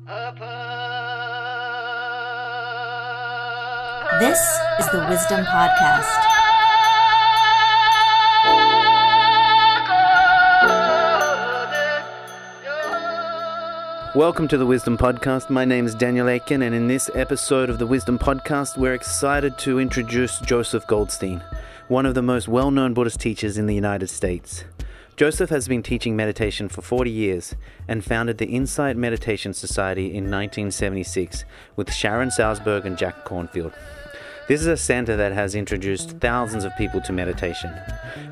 This is the Wisdom Podcast. Welcome to the Wisdom Podcast. My name is Daniel Aiken, and in this episode of the Wisdom Podcast, we're excited to introduce Joseph Goldstein, one of the most well-known Buddhist teachers in the United States. Joseph has been teaching meditation for 40 years and founded the Insight Meditation Society in 1976 with Sharon, Salzberg, and Jack Kornfield. This is a center that has introduced thousands of people to meditation.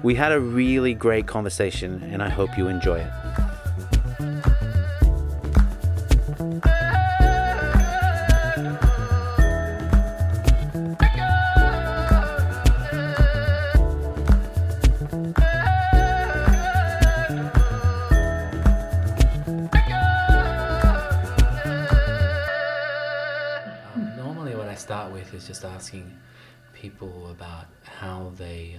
We had a really great conversation, and I hope you enjoy it. Is just asking people about how they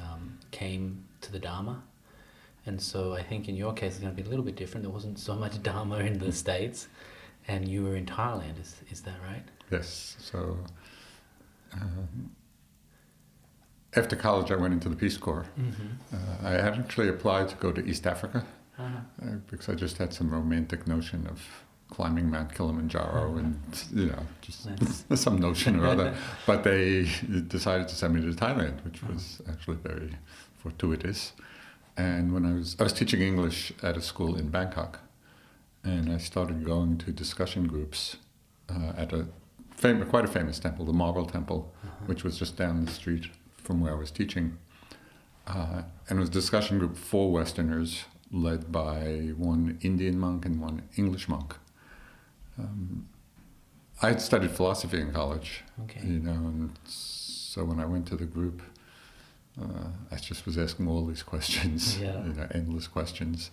came to the Dharma. And so I think in your case it's going to be a little bit different. There wasn't so much Dharma in the States, and you were in Thailand, is that right? Yes. So after college I went into the PeaceCorps. I had actually applied to go to East Africa because I just had some romantic notion of climbing Mount Kilimanjaro and, just some notion or other. But they decided to send me to Thailand, which was actually very fortuitous. And when I was teaching English at a school in Bangkok, and I started going to discussion groups at quite a famous temple, the Marble Temple, which was just down the street from where I was teaching. And it was a discussion group for Westerners led by one Indian monk and one English monk. I had studied philosophy in college, and so when I went to the group, I just was asking all these questions, endless questions.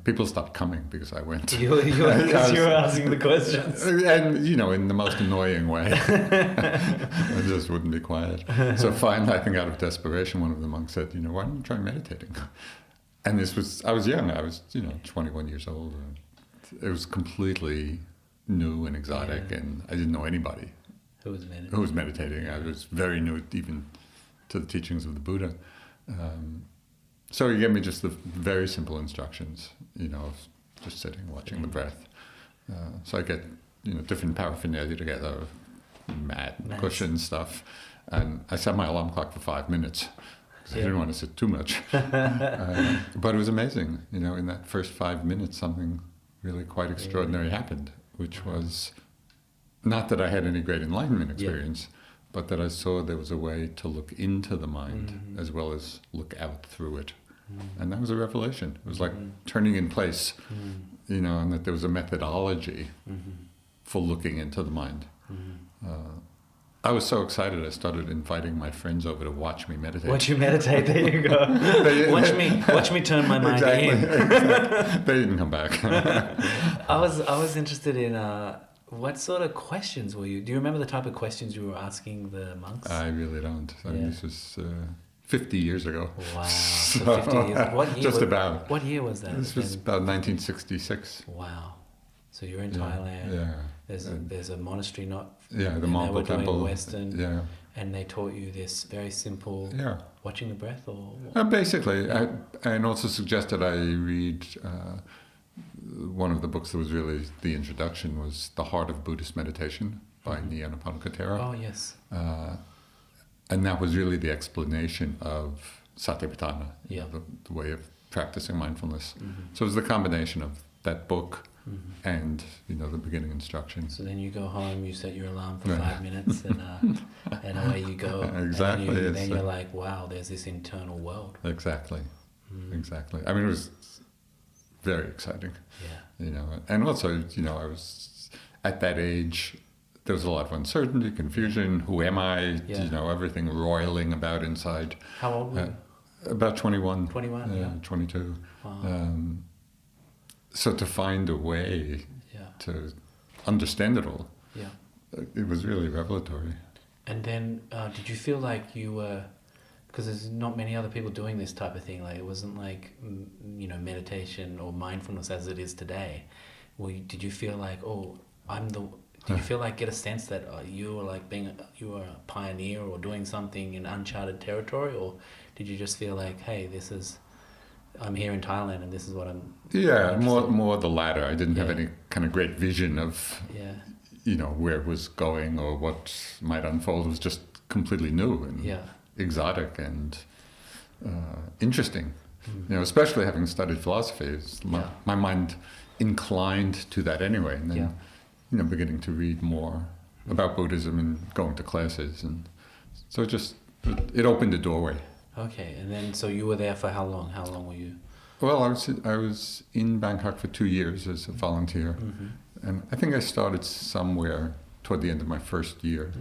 People stopped coming because I went. You were asking the questions. And, in the most annoying way. I just wouldn't be quiet. So finally, I think out of desperation, one of the monks said, why don't you try meditating? And I was young, I was, 21 years old. It was completely new and exotic, and I didn't know anybody who was meditating. I was very new even to the teachings of the Buddha. So he gave me just the very simple instructions, of just sitting, watching the breath. So I get, different paraphernalia together, mat, cushion stuff, and I set my alarm clock for 5 minutes because I didn't want to sit too much. But it was amazing, in that first 5 minutes, something really quite extraordinary happened, which was not that I had any great enlightenment experience, but that I saw there was a way to look into the mind as well as look out through it. And that was a revelation. It was like turning in place, and that there was a methodology for looking into the mind. I was so excited I started inviting my friends over to watch me meditate. Watch you meditate, there you go. watch me turn my mind in. Exactly. They didn't come back. I was interested in what sort of questions do you remember the type of questions you were asking the monks? I really don't. I mean, this was 50 years ago. Wow. So 50 years. What year was that? This was about 1966. Wow. So you're in Thailand. Yeah. There's a monastery the Marble Temple. Western, and they taught you this very simple watching the breath, or basically, and also suggested I read one of the books that was really the introduction was The Heart of Buddhist Meditation by Nyanaponika. Oh yes. And that was really the explanation of Satipatthana, the way of practicing mindfulness. So it was the combination of that book and the beginning instructions. So then you go home, you set your alarm for 5 minutes, and away you go. Exactly. And then you're like, wow, there's this internal world. Exactly. Exactly. I mean, it was very exciting. Yeah. And also, I was at that age. There was a lot of uncertainty, confusion. Who am I? Everything roiling about inside. How old were you? About 21. 21. 22. Wow. So to find a way to understand it all, it was really revelatory. And then did you feel like you were, because there's not many other people doing this type of thing, like it wasn't like, meditation or mindfulness as it is today. Did you feel like, Did you feel like get a sense that you were like you were a pioneer or doing something in uncharted territory, or did you just feel like, hey, I'm here in Thailand and this is what I'm... Yeah, more the latter. I didn't have any kind of great vision of, where it was going or what might unfold. It was just completely new and exotic and interesting. Especially having studied philosophy. My mind inclined to that anyway. And then, beginning to read more about Buddhism and going to classes. And so it opened a doorway. Okay, and then so you were there for how long? How long were you? Well, I was in Bangkok for 2 years as a volunteer, and I think I started somewhere toward the end of my first year,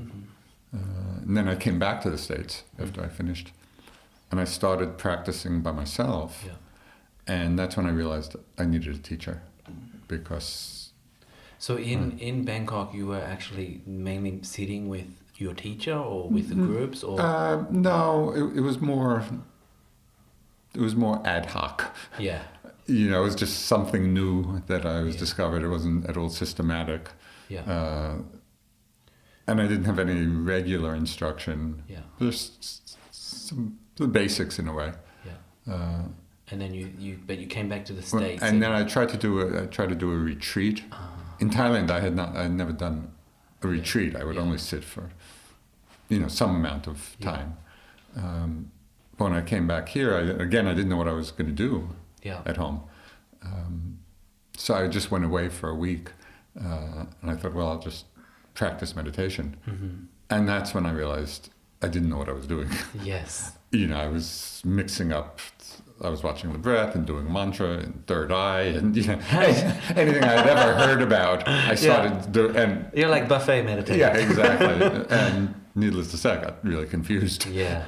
and then I came back to the States after I finished, and I started practicing by myself, and that's when I realized I needed a teacher, because. So in Bangkok, you were actually mainly sitting with your teacher or with the groups, or no, it was more ad hoc. Yeah. It was just something new that I was discovered. It wasn't at all systematic. Yeah. And I didn't have any regular instruction. Yeah. Just the basics in a way. Yeah. And then you came back to the States. And then I tried to do a retreat. In Thailand, I had never done a retreat. I would only sit for some amount of time. But when I came back here, I didn't know what I was going to do at home. So I just went away for a week, and I thought, well, I'll just practice meditation. And that's when I realized I didn't know what I was doing. Yes. I was mixing up. I was watching the breath and doing mantra and third eye and anything I'd ever heard about. I started and you're like buffet meditation. Yeah, exactly. And needless to say, I got really confused. Yeah.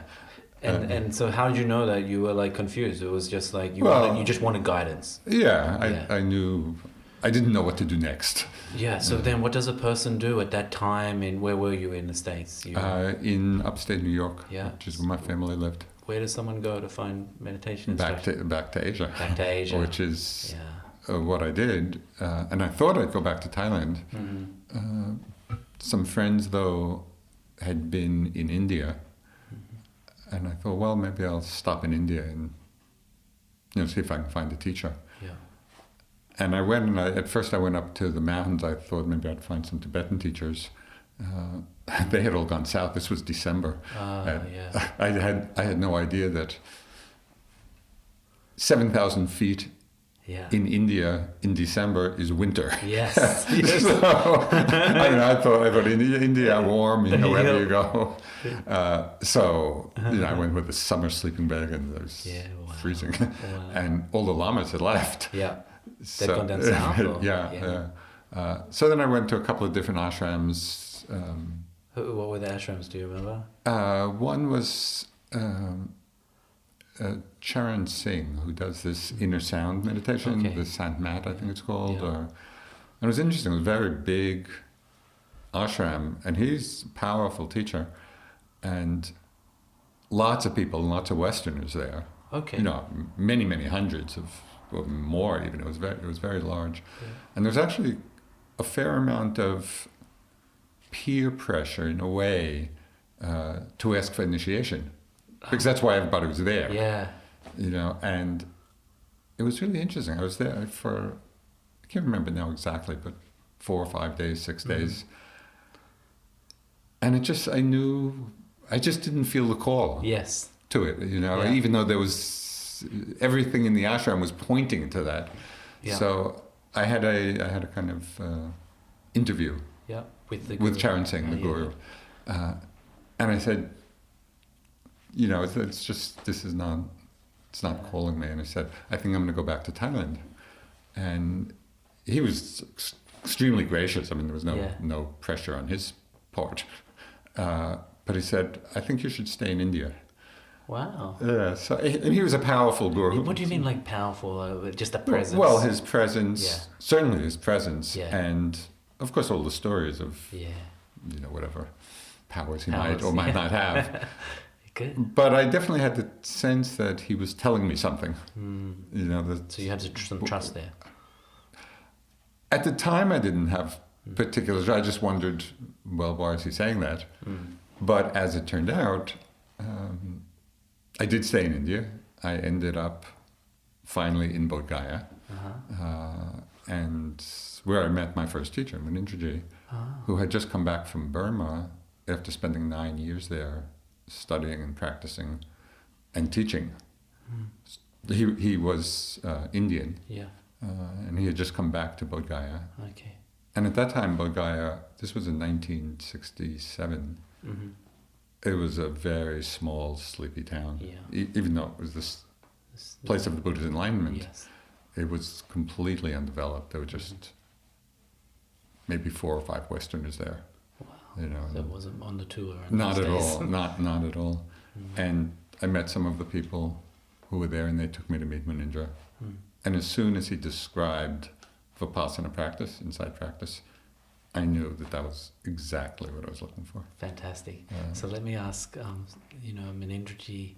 And so how did you know that you were like confused? It was just like you just wanted guidance. Yeah, I knew. I didn't know what to do next. Yeah. So then, what does a person do at that time? And where were you in the States? In upstate New York, which is where my family lived. Where does someone go to find meditation Back instruction? to Asia. Back to Asia. Which is what I did. And I thought I'd go back to Thailand. Some friends, though, had been in India. And I thought, well, maybe I'll stop in India and see if I can find a teacher. Yeah. And I went, and at first I went up to the mountains. I thought maybe I'd find some Tibetan teachers. They had all gone south. This was December. I had no idea that 7,000 feet in India in December is winter. Yes. So I thought India warm, wherever you go. So I went with a summer sleeping bag, and it was freezing. Wow. And all the lamas had left. Yeah. They'd gone down south? So then I went to a couple of different ashrams. What were the ashrams, do you remember? One was Sharon Singh, who does this inner sound meditation, the Sant Mat, I think it's called. And it was interesting. It was a very big ashram, and he's a powerful teacher, and lots of people, lots of Westerners there. Okay. Many, many hundreds of, or more even. It was very large, and there's actually a fair amount of peer pressure in a way to ask for initiation, because that's why everybody was there. Yeah. And it was really interesting. I was there for, I can't remember now exactly, but 4 or 5 days, 6 days. And I just didn't feel the call. Yes. To it, even though there was, everything in the ashram was pointing to that. Yeah. So I had a kind of interview. Yeah. With Sharon Singh, the guru. And I said, it's just, it's not calling me. And I said, I think I'm going to go back to Thailand. And he was extremely gracious. I mean, there was no pressure on his part. But he said, I think you should stay in India. Wow. Yeah. So, and he was a powerful guru. What do you mean, like powerful? Just a presence? Well, his presence, certainly his presence. Yeah. And of course, all the stories of, whatever powers he might or might not have. Good. But I definitely had the sense that he was telling me something. So you had some trust there. At the time, I didn't have particulars. I just wondered, well, why is he saying that? But as it turned out, I did stay in India. I ended up finally in Bodh Gaya, and where I met my first teacher, Munindraji, who had just come back from Burma after spending 9 years there, studying and practicing and teaching. He was Indian, and he had just come back to Bodh Gaya. Okay. And at that time, Bodh Gaya, this was in 1967, it was a very small, sleepy town. Even though it was this place of the Buddha's enlightenment, it was completely undeveloped. There were just maybe 4 or 5 Westerners there. Wow. You know, So it wasn't on the tour. not at all. Not at all. And I met some of the people who were there, and they took me to meet Munindra. And as soon as he described Vipassana practice, insight practice, I knew that was exactly what I was looking for. Fantastic. So let me ask, Munindraji,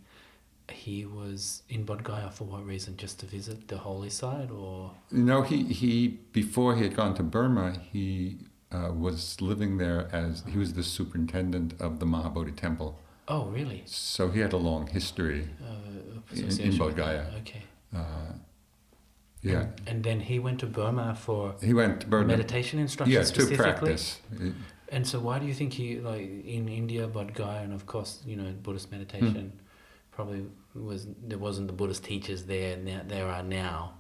he was in Bodh Gaya for what reason? Just to visit the holy site, or? No, he before he had gone to Burma, he was living there he was the superintendent of the Mahabodhi temple. Oh, really? So he had a long history in Bodh Gaya. Okay. Yeah. And then he went to Burma for meditation instruction, yes, specifically? to practice. And so why do you think he, in India, Bodh Gaya, and of course, Buddhist meditation, probably there wasn't the Buddhist teachers there are now.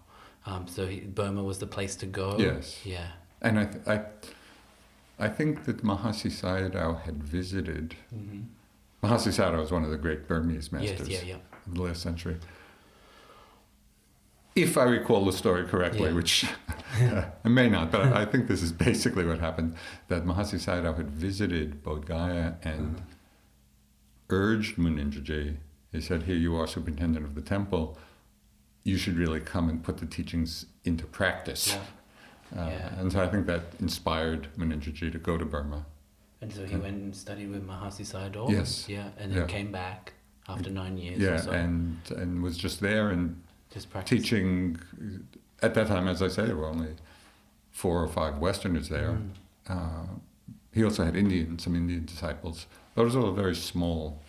So Burma was the place to go? Yes. Yeah. And I think that Mahasi Sayadaw had visited. Mahasi Sayadaw was one of the great Burmese masters of the last century. If I recall the story correctly, which I may not, but I think this is basically what happened, that Mahasi Sayadaw had visited Bodh Gaya and urged Munindraji. He said, here you are, superintendent of the temple, you should really come and put the teachings into practice. And so I think that inspired Munindraji to go to Burma. And so he went and studied with Mahasi Sayadaw? Yes. Yeah, and then came back after 9 years or so. and was just there and just practicing. Teaching. At that time, as I say, there were only 4 or 5 Westerners there. He also had some Indian disciples. But it was all a very small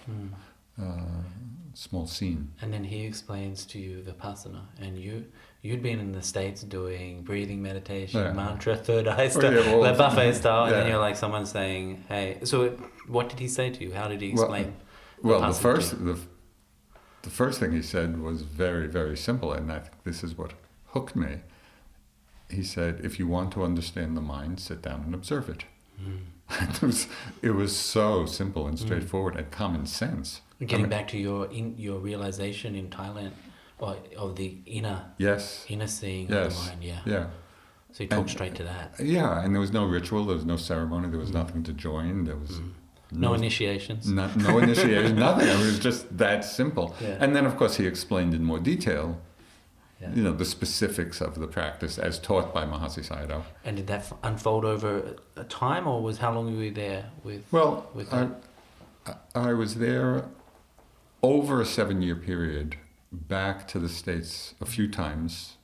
scene. And then he explains to you Vipassana, and you'd been in the States doing breathing meditation, mantra, third eye style, like buffet style, and then you're like someone saying, hey, so what did he say to you? How did he explain? Well, the first thing he said was very, very simple, and I think this is what hooked me. He said, if you want to understand the mind, sit down and observe it. It was so simple and straightforward and common sense. Getting back to your realization in Thailand of the inner seeing of the mind, So you talked straight to that. Yeah, and there was no ritual, there was no ceremony, there was nothing to join, there was no initiations. No initiation, nothing. It was just that simple. And then, of course, he explained in more detail, the specifics of the practice as taught by Mahasi Sayadaw. And did that unfold over a time, or how long were you there with? Well, with that? I was there over a 7-year period, back to the States a few times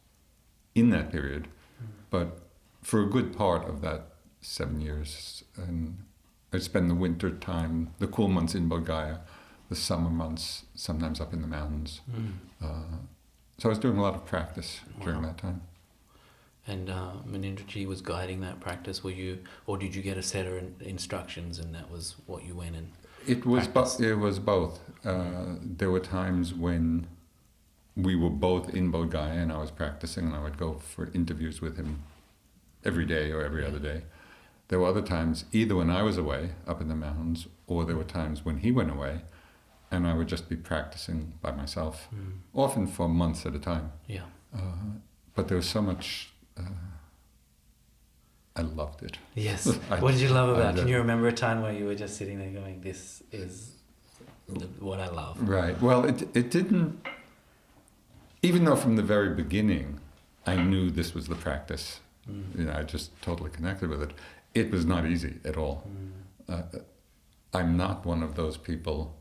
in that period, but for a good part of that 7 years, and I'd spend the winter time, the cool months in Bodh Gaya, the summer months sometimes up in the mountains. So I was doing a lot of practice during that time. And Munindraji was guiding that practice. Or did you get a set of instructions, and that was what you went and? It was both. There were times when we were both in Bodh Gaya and I was practicing, and I would go for interviews with him every day or every other day. There were other times, either when I was away up in the mountains, or there were times when he went away, and I would just be practicing by myself, often for months at a time. Yeah. But there was so much. I loved it. Yes. What did you love about it? Can you remember a time where you were just sitting there going, "This is what I love"? Right. Well, it didn't. Even though from the very beginning, I knew this was the practice. I just totally connected with it. It was not easy at all. I'm not one of those people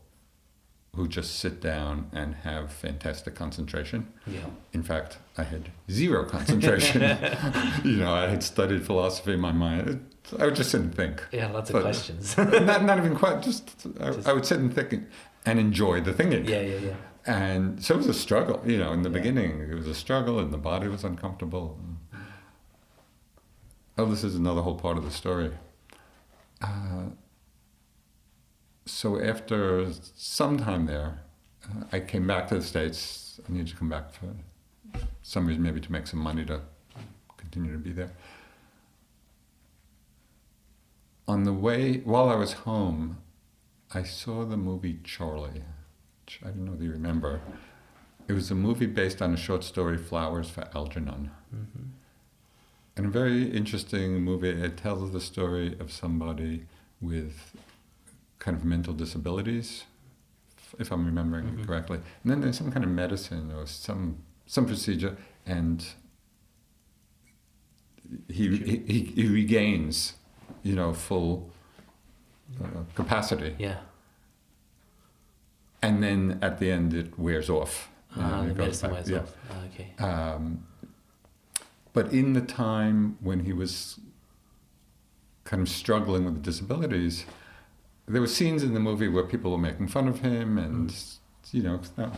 who just sit down and have fantastic concentration. Yeah. In fact, I had zero concentration. I had studied philosophy in my mind. I would just sit and think. Yeah, lots of questions. not even quite. I would sit and think and enjoy the thinking. Yeah. And so it was a struggle. In the beginning, it was a struggle, and the body was uncomfortable. Oh, this is another whole part of the story. So after some time there, I came back to the States. I needed to come back for some reason, maybe to make some money to continue to be there. On the way, while I was home, I saw the movie Charlie, which I don't know if you remember. It was a movie based on a short story, Flowers for Algernon. Mm-hmm. And a very interesting movie. It tells the story of somebody with kind of mental disabilities, if I'm remembering it correctly. And then there's some kind of medicine or some procedure, and he regains, full capacity. Yeah. And then at the end it wears off. The medicine wears off. Okay. But in the time when he was kind of struggling with the disabilities, there were scenes in the movie where people were making fun of him and,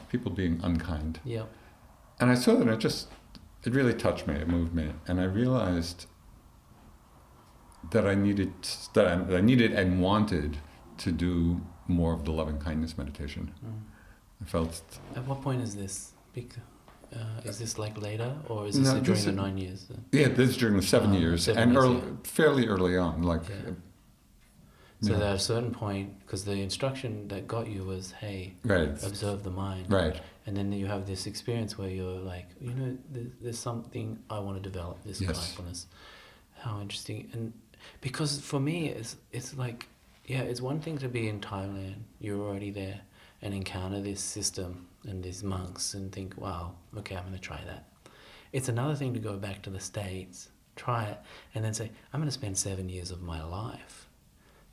people being unkind. Yeah. And I saw that, it really touched me, it moved me. And I realized that I needed and wanted to do more of the loving kindness meditation. I felt... At what point is this? Is this like later, or is this during the 9 years? Yeah, this is during the 7 years, fairly early on. So at a certain point, because the instruction that got you was, hey, observe the mind. Right. And then you have this experience where you're like, there's something I want to develop, this mindfulness. How interesting. And because for me, it's like, it's one thing to be in Thailand, you're already there, and encounter this system and these monks and think, wow, okay, I'm going to try that. It's another thing to go back to the States, try it, and then say, I'm going to spend 7 years of my life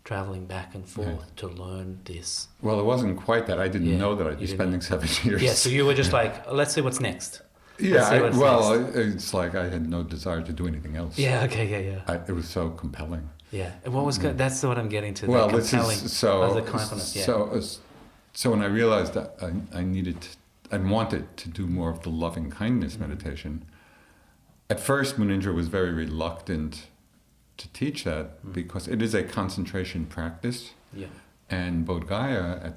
traveling back and forth to learn this. Well, it wasn't quite that. I didn't know that I'd be spending 7 years. Yeah, so you were just like, let's see what's next. It's like I had no desire to do anything else. Yeah, okay, It was so compelling. Yeah, and what was good? That's what I'm getting to. Well, compelling the kindness. So when I realized that I needed and wanted to do more of the loving kindness meditation, at first Munindra was very reluctant to teach that because it is a concentration practice. Yeah. And Bodh Gaya,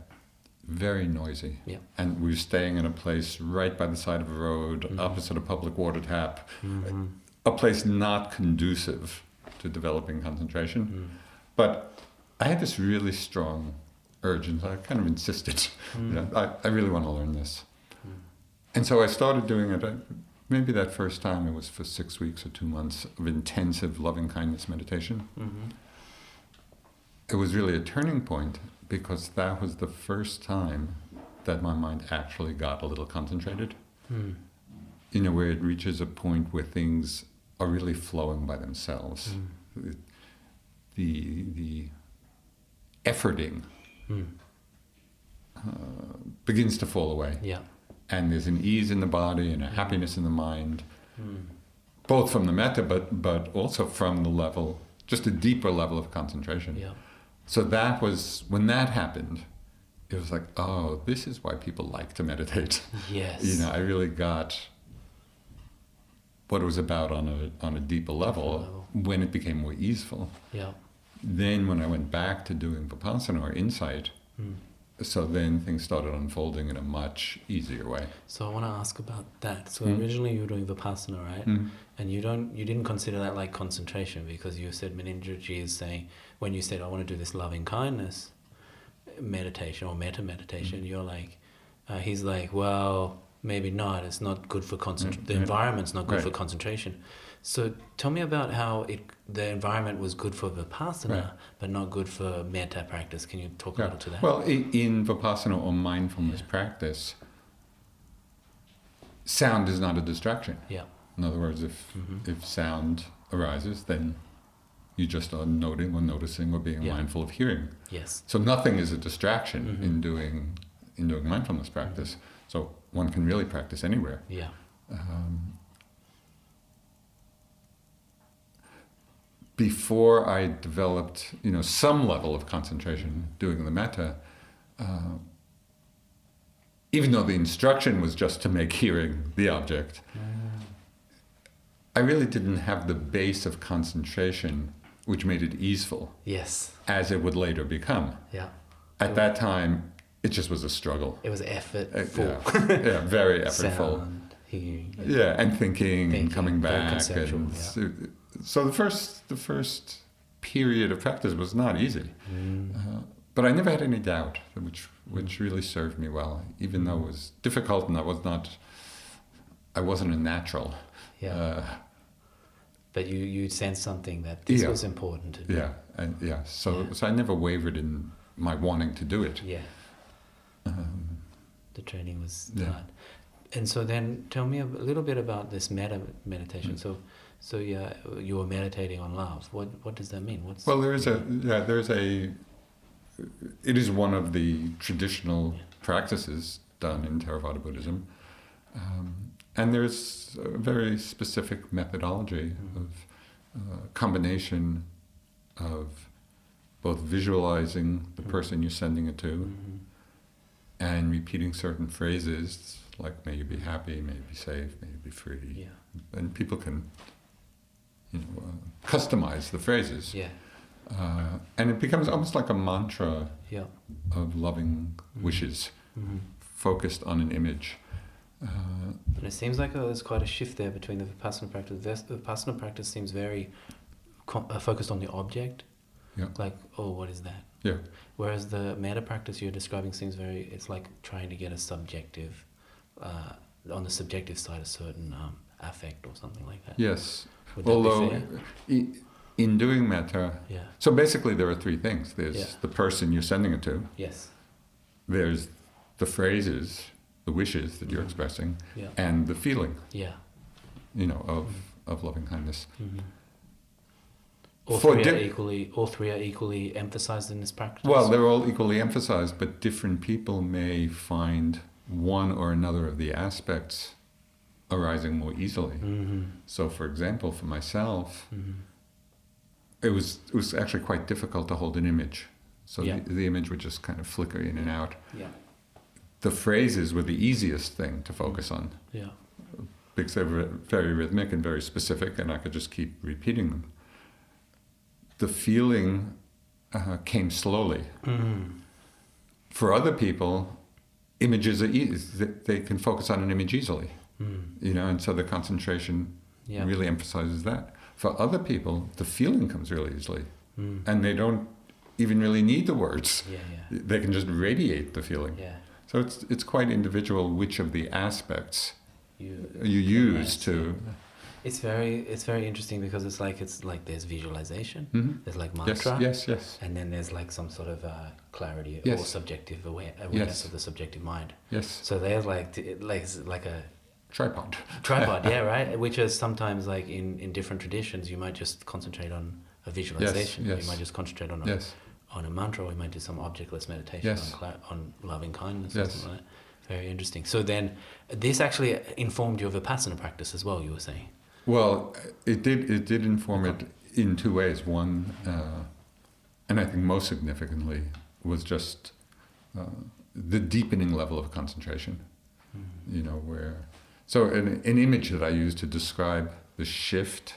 very noisy. Yeah. And we were staying in a place right by the side of a road, opposite a public water tap, a place not conducive to developing concentration. But I had this really strong urge, and I kind of insisted, I really want to learn this. And so I started doing it. Maybe that first time it was for 6 weeks or 2 months of intensive loving kindness meditation. It was really a turning point because that was the first time that my mind actually got a little concentrated. Where it reaches a point where things are really flowing by themselves. The efforting begins to fall away. Yeah. And there's an ease in the body and a happiness in the mind, both from the metta, but also from the level, just a deeper level of concentration. Yeah. So that was, when that happened, it was like, oh, this is why people like to meditate. Yes. I really got what it was about on a deeper level when it became more easeful. Yeah. Then when I went back to doing Vipassana or insight, so then things started unfolding in a much easier way. So I want to ask about that. So originally you were doing Vipassana, right? And you didn't consider that like concentration, because you said Menindraji is saying, when you said I want to do this loving kindness meditation or metta meditation, you're like, he's like, well, maybe not. It's not good for concentration. The environment's not good for concentration. So tell me about how the environment was good for Vipassana, but not good for metta practice. Can you talk a little to that? Well, in Vipassana or mindfulness practice, sound is not a distraction. Yeah. In other words, if sound arises, then you just are noting or noticing or being mindful of hearing. Yes. So nothing is a distraction in doing in doing mindfulness practice. So one can really practice anywhere. Yeah. Before I developed, some level of concentration doing the metta, even though the instruction was just to make hearing the object, I really didn't have the base of concentration which made it easeful. Yes. As it would later become. Yeah. At that time, it just was a struggle. It was effortful. Yeah, very effortful. Sound, hearing. Yeah, and thinking and coming back. Conceptual, So the first period of practice was not easy. But I never had any doubt, which really served me well, even though it was difficult and I wasn't a natural. Yeah. But you sensed something that this was important to do. Yeah, So I never wavered in my wanting to do it. Yeah. The training was hard. And so then tell me a little bit about this meditation. So you were meditating on love. What does that mean? Well, it is one of the traditional practices done in Theravada Buddhism. And there's a very specific methodology of combination of both visualizing the person you're sending it to and repeating certain phrases like, may you be happy, may you be safe, may you be free. Yeah. And people can customize the phrases. Yeah. And it becomes almost like a mantra of loving wishes focused on an image. And it seems like there's quite a shift there between the Vipassana practice. The Vipassana practice seems very focused on the object. Yeah. Like, what is that? Yeah. Whereas the metta practice you're describing seems it's like trying to get a subjective, on the subjective side, a certain affect or something like that. Yes. Would that Although be fair? In doing metta, so basically there are three things. There's the person you're sending it to. Yes. There's the phrases, the wishes that you're expressing, and the feeling. Yeah. Of loving kindness. All three are equally emphasized in this practice? Well, they're all equally emphasized, but different people may find one or another of the aspects arising more easily. So, for example, for myself, it was actually quite difficult to hold an image. So the image would just kind of flicker in and out. Yeah. The phrases were the easiest thing to focus on. Yeah. Because they were very rhythmic and very specific, and I could just keep repeating them. The feeling came slowly. For other people, images are easy. They can focus on an image easily. And so the concentration really emphasizes that. For other people, the feeling comes really easily. And they don't even really need the words. They can just radiate the feeling. So it's quite individual which of the aspects you use to... It's very interesting because it's like there's visualization, there's like mantra, yes, and then there's like some sort of clarity or subjective awareness of the subjective mind. Yes. So there's like a tripod, right? Which is sometimes like in different traditions, you might just concentrate on a visualization. Yes. You might just concentrate on a mantra, or you might do some objectless meditation on loving kindness or something like that. Very interesting. So then, this actually informed your Vipassana practice as well. You were saying. Well, it did inform it in two ways. One, and I think most significantly, was just the deepening level of concentration. So an image that I use to describe the shift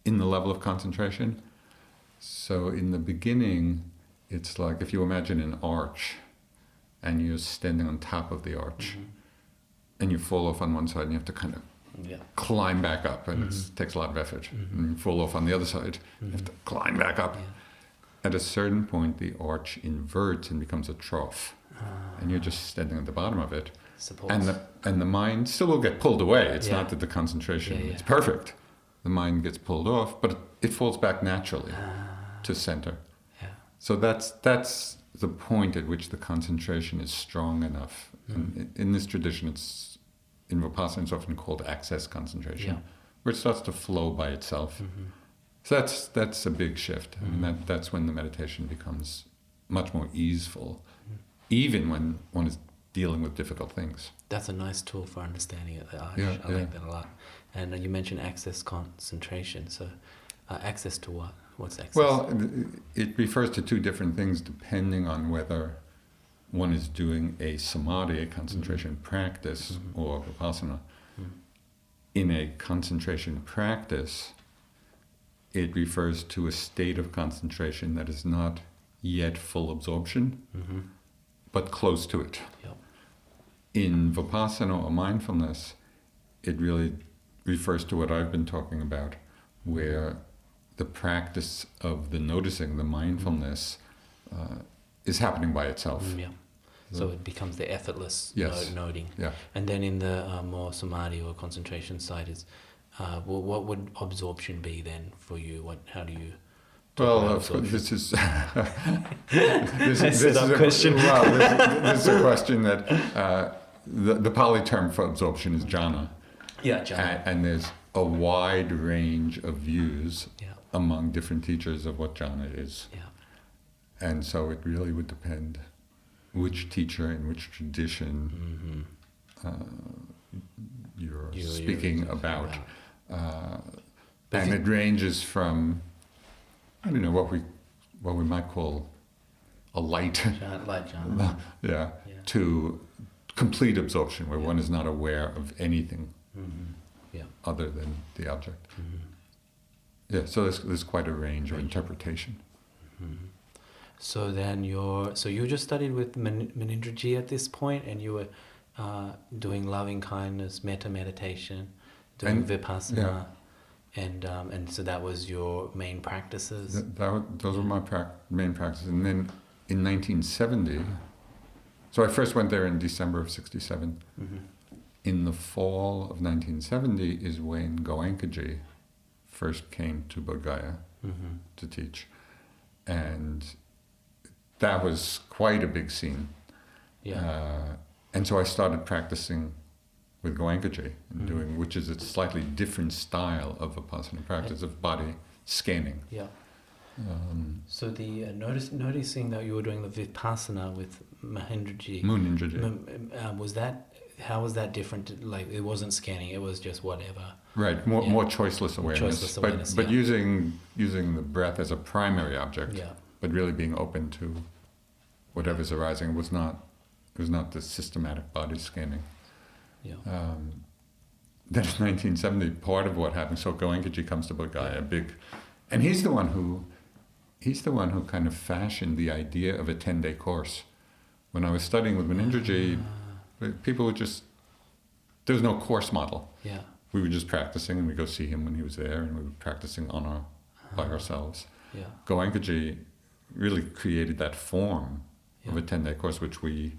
in the level of concentration. So in the beginning, it's like if you imagine an arch, and you're standing on top of the arch, and you fall off on one side, and you have to kind of climb back up, and it takes a lot of effort. And you fall off on the other side, you have to climb back up. At a certain point, the arch inverts and becomes a trough, and you're just standing at the bottom of it. And the mind still will get pulled away. It's not that the concentration is perfect. The mind gets pulled off, but it falls back naturally to center. So that's the point at which the concentration is strong enough. And in this tradition, in Vipassana, it's often called access concentration, where it starts to flow by itself. So that's a big shift. And that's when the meditation becomes much more easeful. even when one is dealing with difficult things. That's a nice tool for understanding it. I Yeah. like that a lot. And you mentioned access concentration. So access to what? What's access? Well, it refers to two different things depending on whether one is doing a samadhi, a concentration practice, or vipassana. In a concentration practice, it refers to a state of concentration that is not yet full absorption, but close to it. Yep. In Vipassana or mindfulness, it really refers to what I've been talking about, where the practice of the noticing, the mindfulness, is happening by itself. Yeah. So it becomes the effortless Yes. noting. Yeah. And then in the more samadhi or concentration side is, well, what would absorption be then for you? How do you? Well, this is this is a question. Well, this is a question that the Pali term for absorption is jhana. Yeah, jhana. And there's a wide range of views Yeah. among different teachers of what jhana is. Yeah. And so it really would depend which teacher in which tradition you're speaking about. And it ranges from, I don't know, what we might call a light, Light jhana. yeah, to complete absorption, where one is not aware of anything Yeah. other than the object. Yeah, so there's quite a range of interpretation. So then you just studied with Munindraji at this point, and you were doing loving kindness, metta meditation, doing Vipassana, and so that was your main practices. Those were my main practices. And then in 1970, so I first went there in December of 67. In the fall of 1970 is when Goenka first came to Bodh Gaya to teach. And that was quite a big scene. Yeah. And so I started practicing with Goenka and doing, which is a slightly different style of Vipassana practice, of body scanning. Yeah. So the noticing that you were doing the Vipassana with Munindraji, how was that different? Like, it wasn't scanning; it was just whatever. Right, more choiceless awareness. Choiceless awareness, but using the breath as a primary object. Yeah. But really being open to whatever's arising. It was not the systematic body scanning. Yeah. Then in 1970, part of what happened. So Goenka comes to Bodh Gaya, and he's the one who kind of fashioned the idea of a 10-day course. When I was studying with Munindraji, people would there was no course model. Yeah. We were just practicing, and we'd go see him when he was there, and we were practicing by ourselves. Yeah. Goenka really created that form of a 10-day course, which we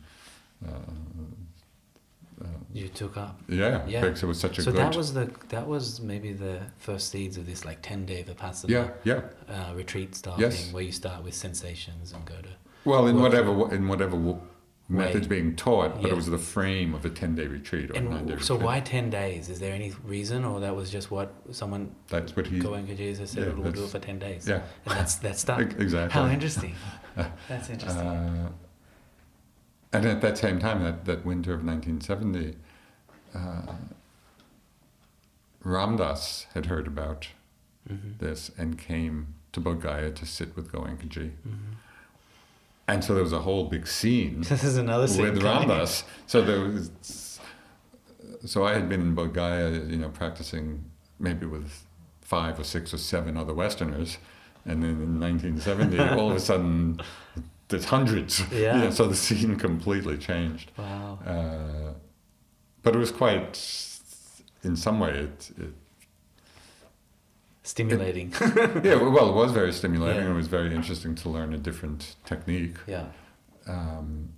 you took up. Yeah, because it was such a good. So that was maybe the first seeds of this like 10-day Vipassana retreat style thing, where you start with sensations and go to. Well, in whatever methods being taught, but it was the frame of a 10-day retreat or a 9-day retreat. So why 10 days? Is there any reason, or that was just what someone? That's what he. Goenka Jesus said, we'll do it for 10 days. Yeah, and that's stuck. Exactly. How interesting. That's interesting. And at that same time, that winter of 1970, Ramdas had heard about this and came to Bodh Gaya to sit with Goenka. And so there was a whole big scene. This is another scene with Ramdas. So I had been in Bodh Gaya, practicing maybe with 5 or 6 or 7 other Westerners, and then in 1970, all of a sudden, there's hundreds. Yeah. So the scene completely changed. Wow. But it was quite, in some way, it stimulating. Yeah, well, it was very stimulating. It was very interesting to learn a different technique. Yeah. And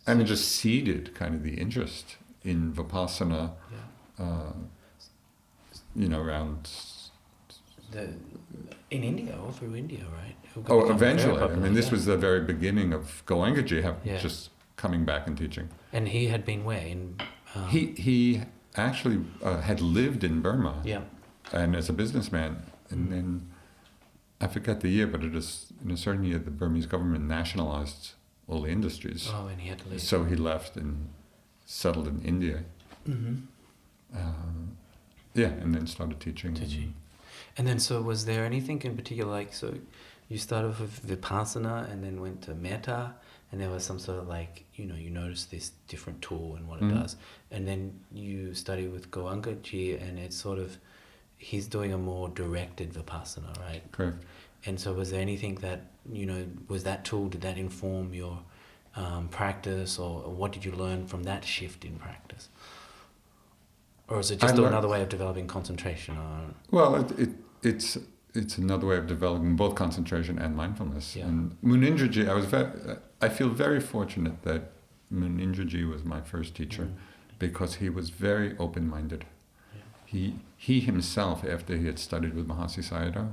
it just seeded kind of the interest in Vipassana, around... In India, all through India, right? Oh, eventually. I mean, this was the very beginning of Goenka just coming back and teaching. And he had been where? He actually had lived in Burma. Yeah. And as a businessman, and then I forget the year, but it is in a certain year the Burmese government nationalized all the industries. Oh, and he had to leave. So he left and settled in India. Mm-hmm. And then started teaching. And then, so was there anything in particular, like, so you started off with Vipassana and then went to Metta, and there was some sort of like, you noticed this different tool and what it does. And then you study with Goenka G, and it's sort of, he's doing a more directed Vipassana, right? Correct. And so was there anything that, was that tool, did that inform your practice, or what did you learn from that shift in practice? Or is it just another way of developing concentration? Well, it's another way of developing both concentration and mindfulness. Yeah. And Munindraji, I feel very fortunate that Munindraji was my first teacher because he was very open-minded. Yeah. He himself, after he had studied with Mahasi Sayadaw,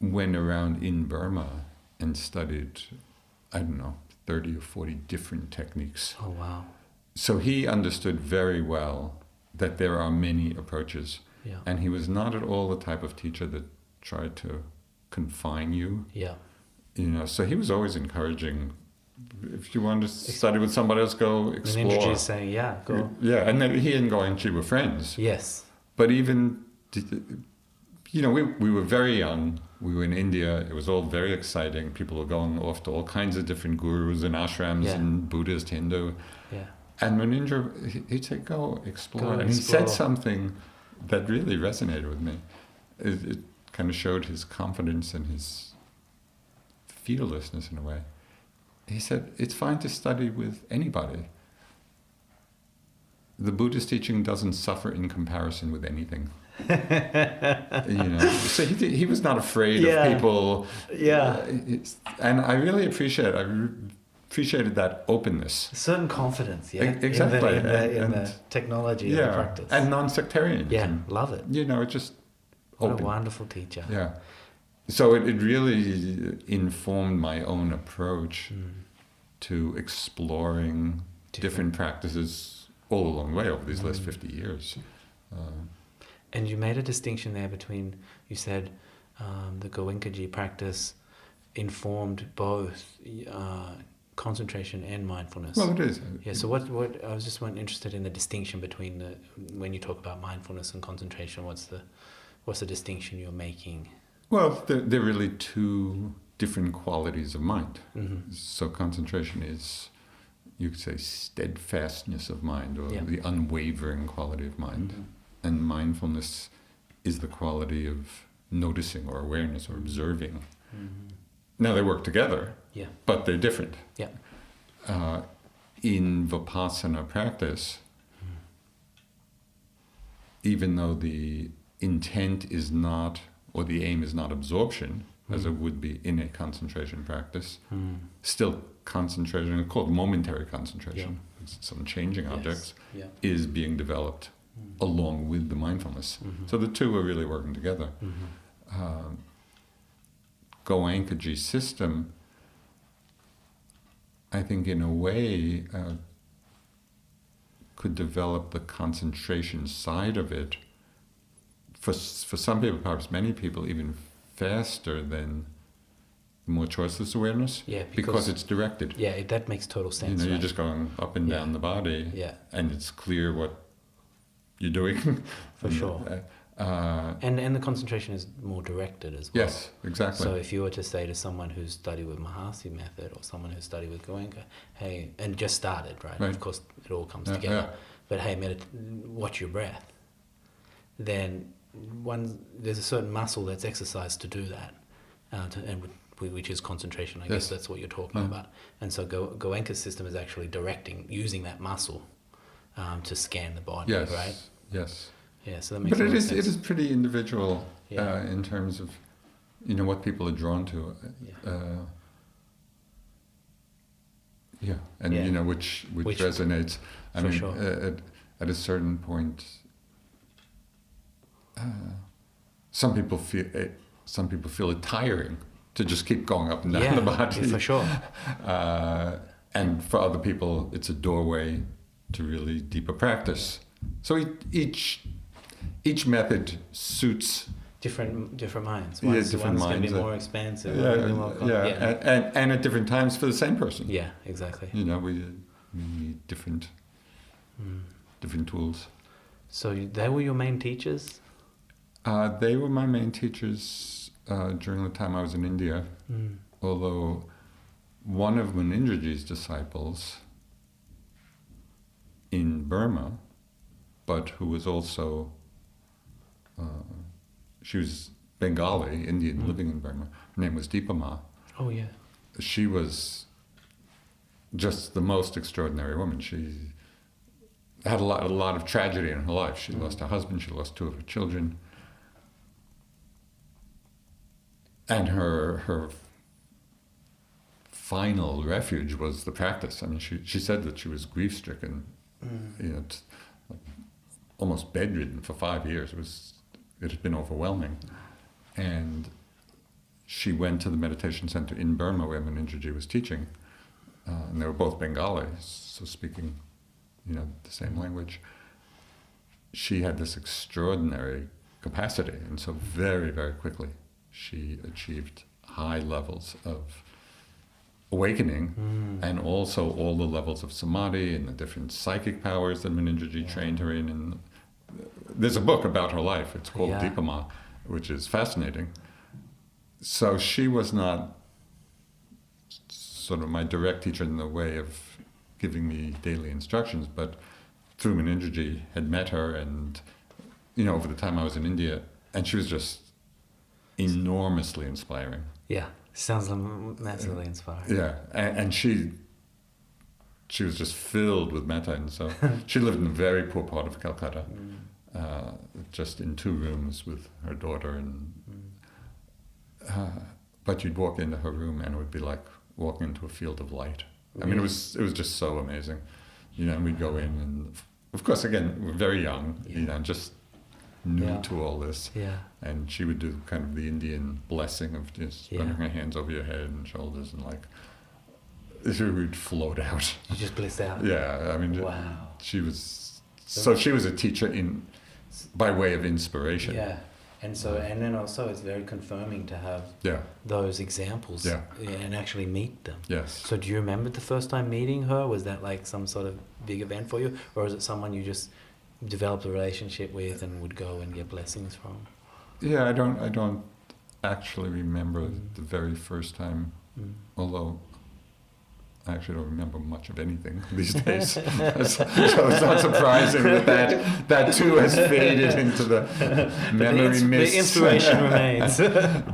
went around in Burma and studied, 30 or 40 different techniques. Oh, wow. So he understood very well that there are many approaches. Yeah. And he was not at all the type of teacher that tried to confine you. Yeah. So he was always encouraging, if you want to study with somebody else, go explore. And Munindraji saying, go. Yeah, and then he and Goenka were friends. Yes. But even, we were very young. We were in India. It was all very exciting. People were going off to all kinds of different gurus and ashrams and Buddhist, Hindu. Yeah. And Munindra, he'd say, go explore. And he said something that really resonated with me. It kind of showed his confidence and his fearlessness in a way. He said, it's fine to study with anybody. The Buddhist teaching doesn't suffer in comparison with anything. So he was not afraid of people. Yeah. And I really appreciated that openness. A certain confidence, Exactly. In the technology and the practice. And non-sectarianism. Yeah, love it. It just what open. A wonderful teacher. Yeah. So it really informed my own approach to exploring different practices all along the way over these last 50 years. And you made a distinction there between, you said the Goenka G practice informed both concentration and mindfulness. Well, it is. Yeah. So what I was just interested in the distinction between when you talk about mindfulness and concentration. What's the distinction you're making? Well, they're really two different qualities of mind. Mm-hmm. So concentration is, you could say, steadfastness of mind, or the unwavering quality of mind. Mm-hmm. And mindfulness is the quality of noticing or awareness or observing. Mm-hmm. Now they work together, but they're different. Yeah. In Vipassana practice, even though the intent is not, or the aim is not absorption, as it would be in a concentration practice, still concentration, called momentary concentration, some changing objects, is being developed along with the mindfulness. So the two are really working together. Goenka GSystem, I think in a way, could develop the concentration side of it for some people, perhaps many people, even faster than more choiceless awareness. Yeah, because it's directed. Yeah, that makes total sense. You're just going up and down the body, and it's clear what you're doing. For sure. And the concentration is more directed as well. Yes, exactly. So if you were to say to someone who's studied with Mahasi method, or someone who's studied with Goenka, hey, and just started, right? Of course, it all comes together. But hey, watch your breath. Then there's a certain muscle that's exercised to do that, which is concentration. I guess that's what you're talking about. And so Goenka's system is actually using that muscle to scan the body, right? Yes. Yeah, so that makes sense. But it is pretty individual in terms of, what people are drawn to. And which resonates. I mean, at a certain point, some people feel it tiring to just keep going up and down the body. Yeah, for sure. And for other people, it's a doorway to really deeper practice. So each method suits different minds. Yeah, One's different going to minds, be more expansive. Yeah, one's more and at different times for the same person. Yeah, exactly. You know, we need different tools. So they were your main teachers? They were my main teachers during the time I was in India. Although one of Munindraji's disciples in Burma, but who was also, she was Bengali, Indian, living in Burma. Her name was Deepama. Oh, yeah. She was just the most extraordinary woman. She had a lot of tragedy in her life. She lost her husband, she lost 2 of her children. And her final refuge was the practice. I mean, she said that she was grief-stricken, you know, almost bedridden for 5 years. It had been overwhelming. And she went to the meditation center in Burma where Munindraji was teaching. And they were both Bengali, so speaking, you know, the same language. She had this extraordinary capacity, and so very, very quickly she achieved high levels of awakening, and also all the levels of samadhi and the different psychic powers that Munindraji trained her in. And there's a book about her life. It's called Deepama, which is fascinating. So she was not sort of my direct teacher in the way of giving me daily instructions, but through Munindraji had met her, and you know, over the time I was in India, and she was just enormously inspiring. Yeah, sounds massively inspiring. Yeah, and she was just filled with metta, and so she lived in a very poor part of Calcutta, just in 2 rooms with her daughter, and but you'd walk into her room and it would be like walking into a field of light. I mean, it was just so amazing, you know. And we'd go in, and of course, again, we're very young, you know, just new to all this. Yeah. And she would do kind of the Indian blessing of just running her hands over your head and shoulders, and like she would float out. You just blissed out. Yeah, I mean, wow. She was she was a teacher by way of inspiration. Yeah. And then also it's very confirming to have those examples and actually meet them. Yes. So do you remember the first time meeting her? Was that like some sort of big event for you? Or is it someone you just developed a relationship with and would go and get blessings from? Yeah, I don't actually remember the very first time, although I actually don't remember much of anything these days. So it's not surprising that too has faded into the memory mist. The inspiration remains.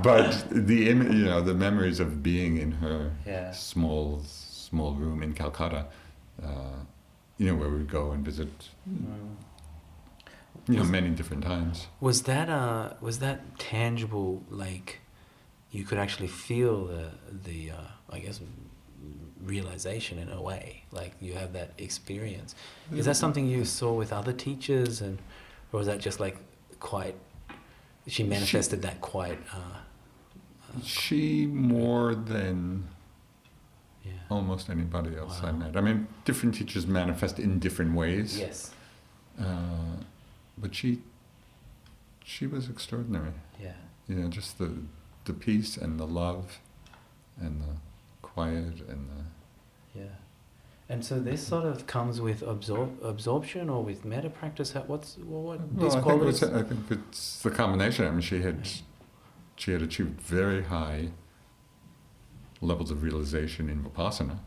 But the memories of being in her small room in Calcutta, you know, where we would go and visit, you know, many different times. Was that tangible? Like, you could actually feel the I guess, realization in a way, like you have that experience. Is that something you saw with other teachers, or was that just like she manifested that quite she more than almost anybody else I met. I mean, different teachers manifest in different ways. Yes. But she was extraordinary. Yeah. You know, just the peace and the love and the quiet and and so this sort of comes with absorption or with metta practice. I think it's the combination. I mean, she had achieved very high levels of realization in Vipassana.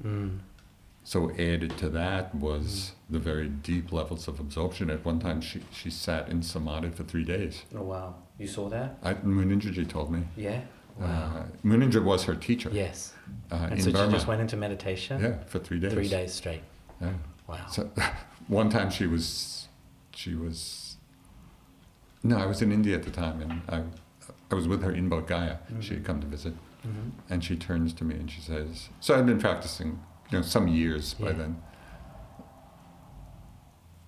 So added to that was the very deep levels of absorption. At one time she sat in samadhi for 3 days. Oh wow, you saw that? Munindraji told me. Yeah. Wow. Munindra was her teacher. Yes. And so Burma. she just went into meditation? Yeah, for 3 days. 3 days straight. Yeah. Wow. So one time I was in India at the time, and I was with her in Bodh Gaya. She had come to visit, and she turns to me and she says, so I'd been practicing, you know, some years by then.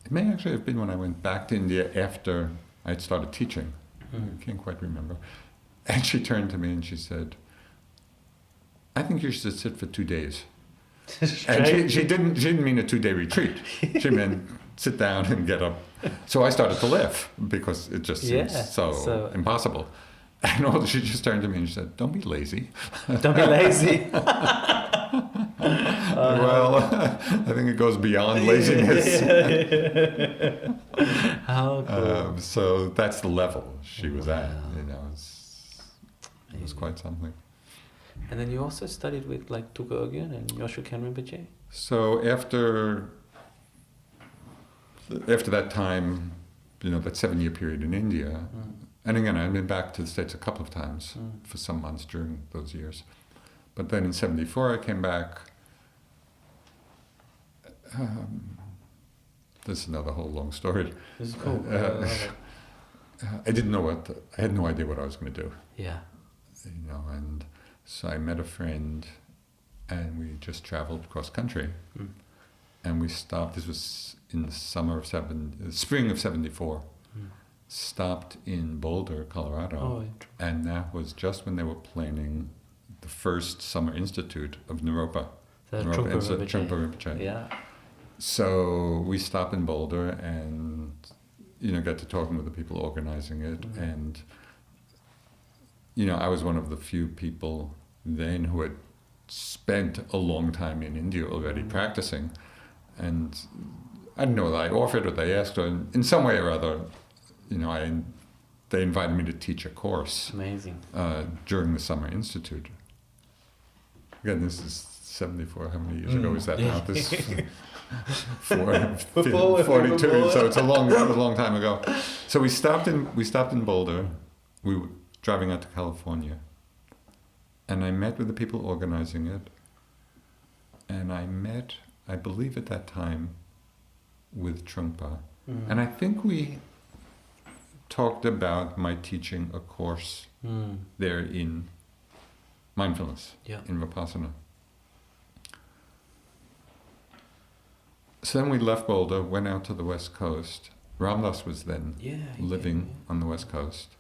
It may actually have been when I went back to India after I'd started teaching. I can't quite remember. And she turned to me and she said, I think you should sit for 2 days. And she didn't mean a 2-day retreat. She meant sit down and get up. So I started to laugh because it just seems so impossible. And she just turned to me and she said, "Don't be lazy." Don't be lazy. Well, I think it goes beyond laziness. How cool. So that's the level she was at. It was quite something. And then you also studied with like Tuka Ogyen and Yoshu Ken Rinpoche? So after that time, that 7-year period in India, and again, I've been back to the States a couple of times for some months during those years. But then in 1974, I came back. This is another whole long story. This is cool. I didn't know I had no idea what I was going to do. Yeah. And so I met a friend and we just traveled cross country. And we stopped, this was in the spring of 1974. Stopped in Boulder, Colorado, and that was just when they were planning the first summer institute of Naropa. Trungpa Rinpoche. Yeah. So we stopped in Boulder and, got to talking with the people organizing it. And, I was one of the few people then who had spent a long time in India already practicing. And I didn't know that I offered or they asked, or in some way or other, they invited me to teach a course. Amazing. During the Summer Institute. Again, this is 1974. How many years ago is that now? This 42. So it's a long time ago. So we stopped in Boulder. We were driving out to California, and I met with the people organizing it. And I believe at that time, with Trungpa, and I think we talked about my teaching a course there in mindfulness, in Vipassana. So then we left Boulder, went out to the West Coast. Ram Dass was then living on the West Coast.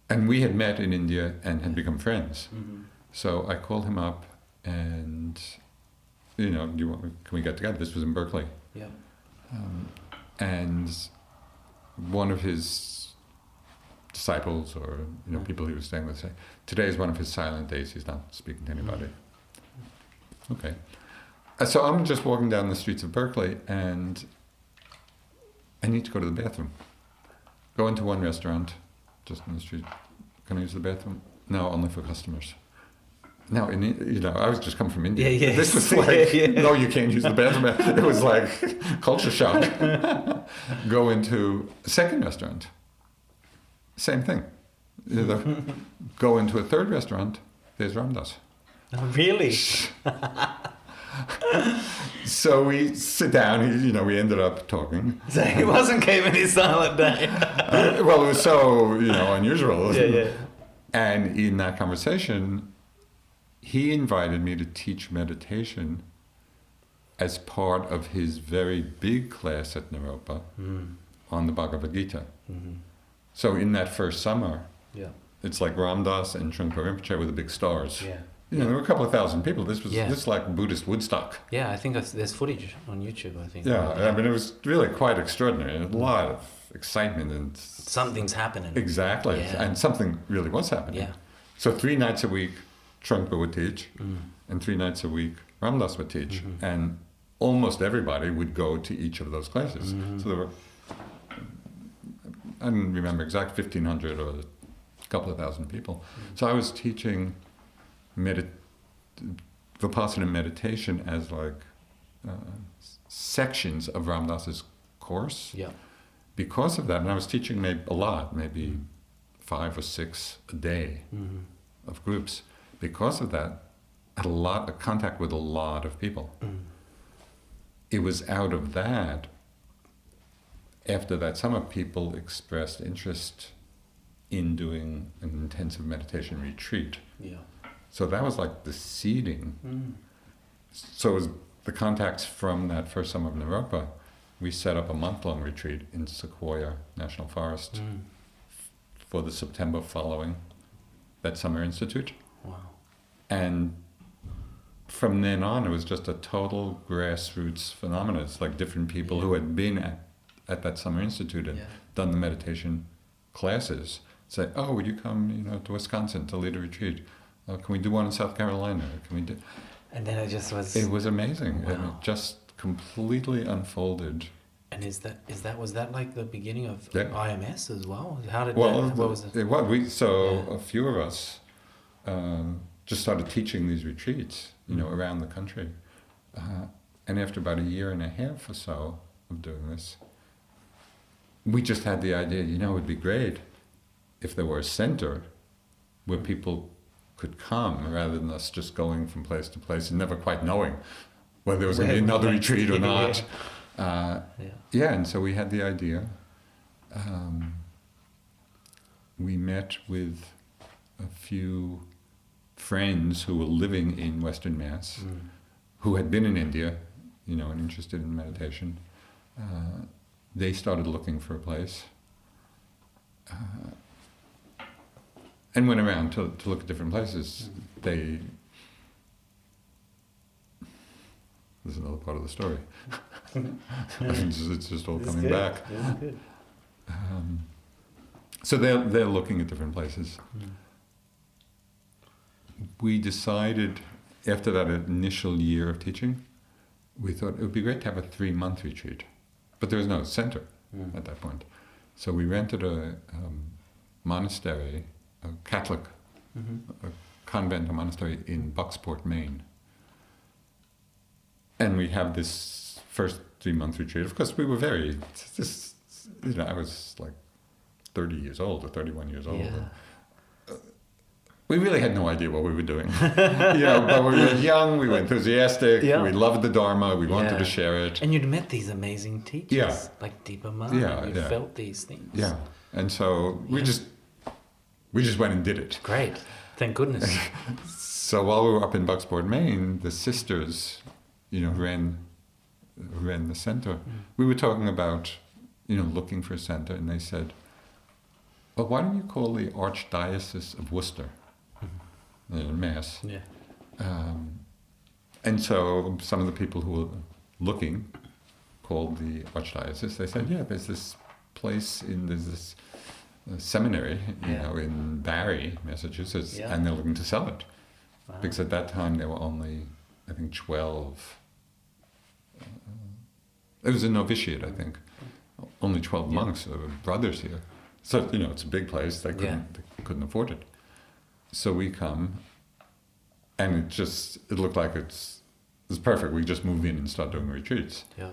And we had met in India and had become friends. So I called him up and, can we get together? This was in Berkeley. Yeah. And one of his disciples or people he was staying with say, today is one of his silent days, he's not speaking to anybody. Okay. So I'm just walking down the streets of Berkeley and I need to go to the bathroom. Go into one restaurant, just in the street. Can I use the bathroom? No, only for customers. Now, I was just come from India. Yeah, this was like, no, you can't use the bathroom. It was like culture shock. Go into a second restaurant. Same thing. Go into a third restaurant. There's Ram Dass. Oh, really? So we sit down. We ended up talking. So he wasn't keeping his silent day. Well, it was so unusual. Yeah. And in that conversation, he invited me to teach meditation as part of his very big class at Naropa on the Bhagavad Gita. So in that first summer, it's like Ram Dass and Trungpa Rinpoche were the big stars. Yeah. There were a couple of thousand people. This was like Buddhist Woodstock. Yeah, I think there's footage on YouTube, I think. Yeah, I mean, it was really quite extraordinary. A lot of excitement and... Something's happening. Exactly, and something really was happening. Yeah. So 3 nights a week, Trungpa would teach, and 3 nights a week, Ram Dass would teach. And almost everybody would go to each of those classes. So there were, I don't remember exact 1,500 or a couple of thousand people. So I was teaching Vipassana meditation as like sections of Ram Dass's course. Yeah. Because of that, and I was teaching maybe 5 or 6 a day of groups. Because of that, I had a lot of contact with a lot of people. It was out of that, after that summer, people expressed interest in doing an intensive meditation retreat. Yeah. So that was like the seeding. So it was the contacts from that first summer of Naropa. We set up a month-long retreat in Sequoia National Forest for the September following that summer institute. Wow. And from then on, it was just a total grassroots phenomenon. It's like different people who had been at that summer institute and done the meditation classes say, "Oh, would you come, to Wisconsin to lead a retreat? Can we do one in South Carolina? Can we do?" And then it just was. It was amazing, Wow. and it just completely unfolded. And was that like the beginning of Yeah. IMS as well? How did Well, that? What was it? A few of us just started teaching these retreats, around the country, and after about a year and a half or so of doing this, we just had the idea, it would be great if there were a center where people could come rather than us just going from place to place and never quite knowing whether there was going to be another retreat or not. And so we had the idea. We met with a few friends who were living in Western Mass, who had been in India, and interested in meditation. They started looking for a place and went around to look at different places. There's another part of the story. It's just all coming back. Good. So they're looking at different places. We decided, after that initial year of teaching, we thought it would be great to have a 3-month retreat. But there was no center at that point. So we rented a monastery, a Catholic a convent, a monastery in Bucksport, Maine. And we have this first 3-month retreat. Of course, we were I was like 30 years old or 31 years old. Yeah. We really had no idea what we were doing. But we were young, we were enthusiastic, we loved the Dharma, we wanted to share it. And you'd met these amazing teachers, like Deepa Ma. You felt these things. Yeah, and so we just went and did it. Great, thank goodness. So while we were up in Bucksport, Maine, the sisters, who ran the center, we were talking about, looking for a center, and they said, "Well, why don't you call the Archdiocese of Worcester Mass?" Yeah. And so some of the people who were looking called the Archdiocese. They said, there's this place there's this seminary, in Barre, Massachusetts, and they're looking to sell it. Wow. Because at that time there were only, I think, 12. It was a novitiate, I think. Only 12 monks or brothers here. So, it's a big place. They couldn't afford it. So we come, and it looked like it's perfect. We just move in and start doing retreats. Yeah.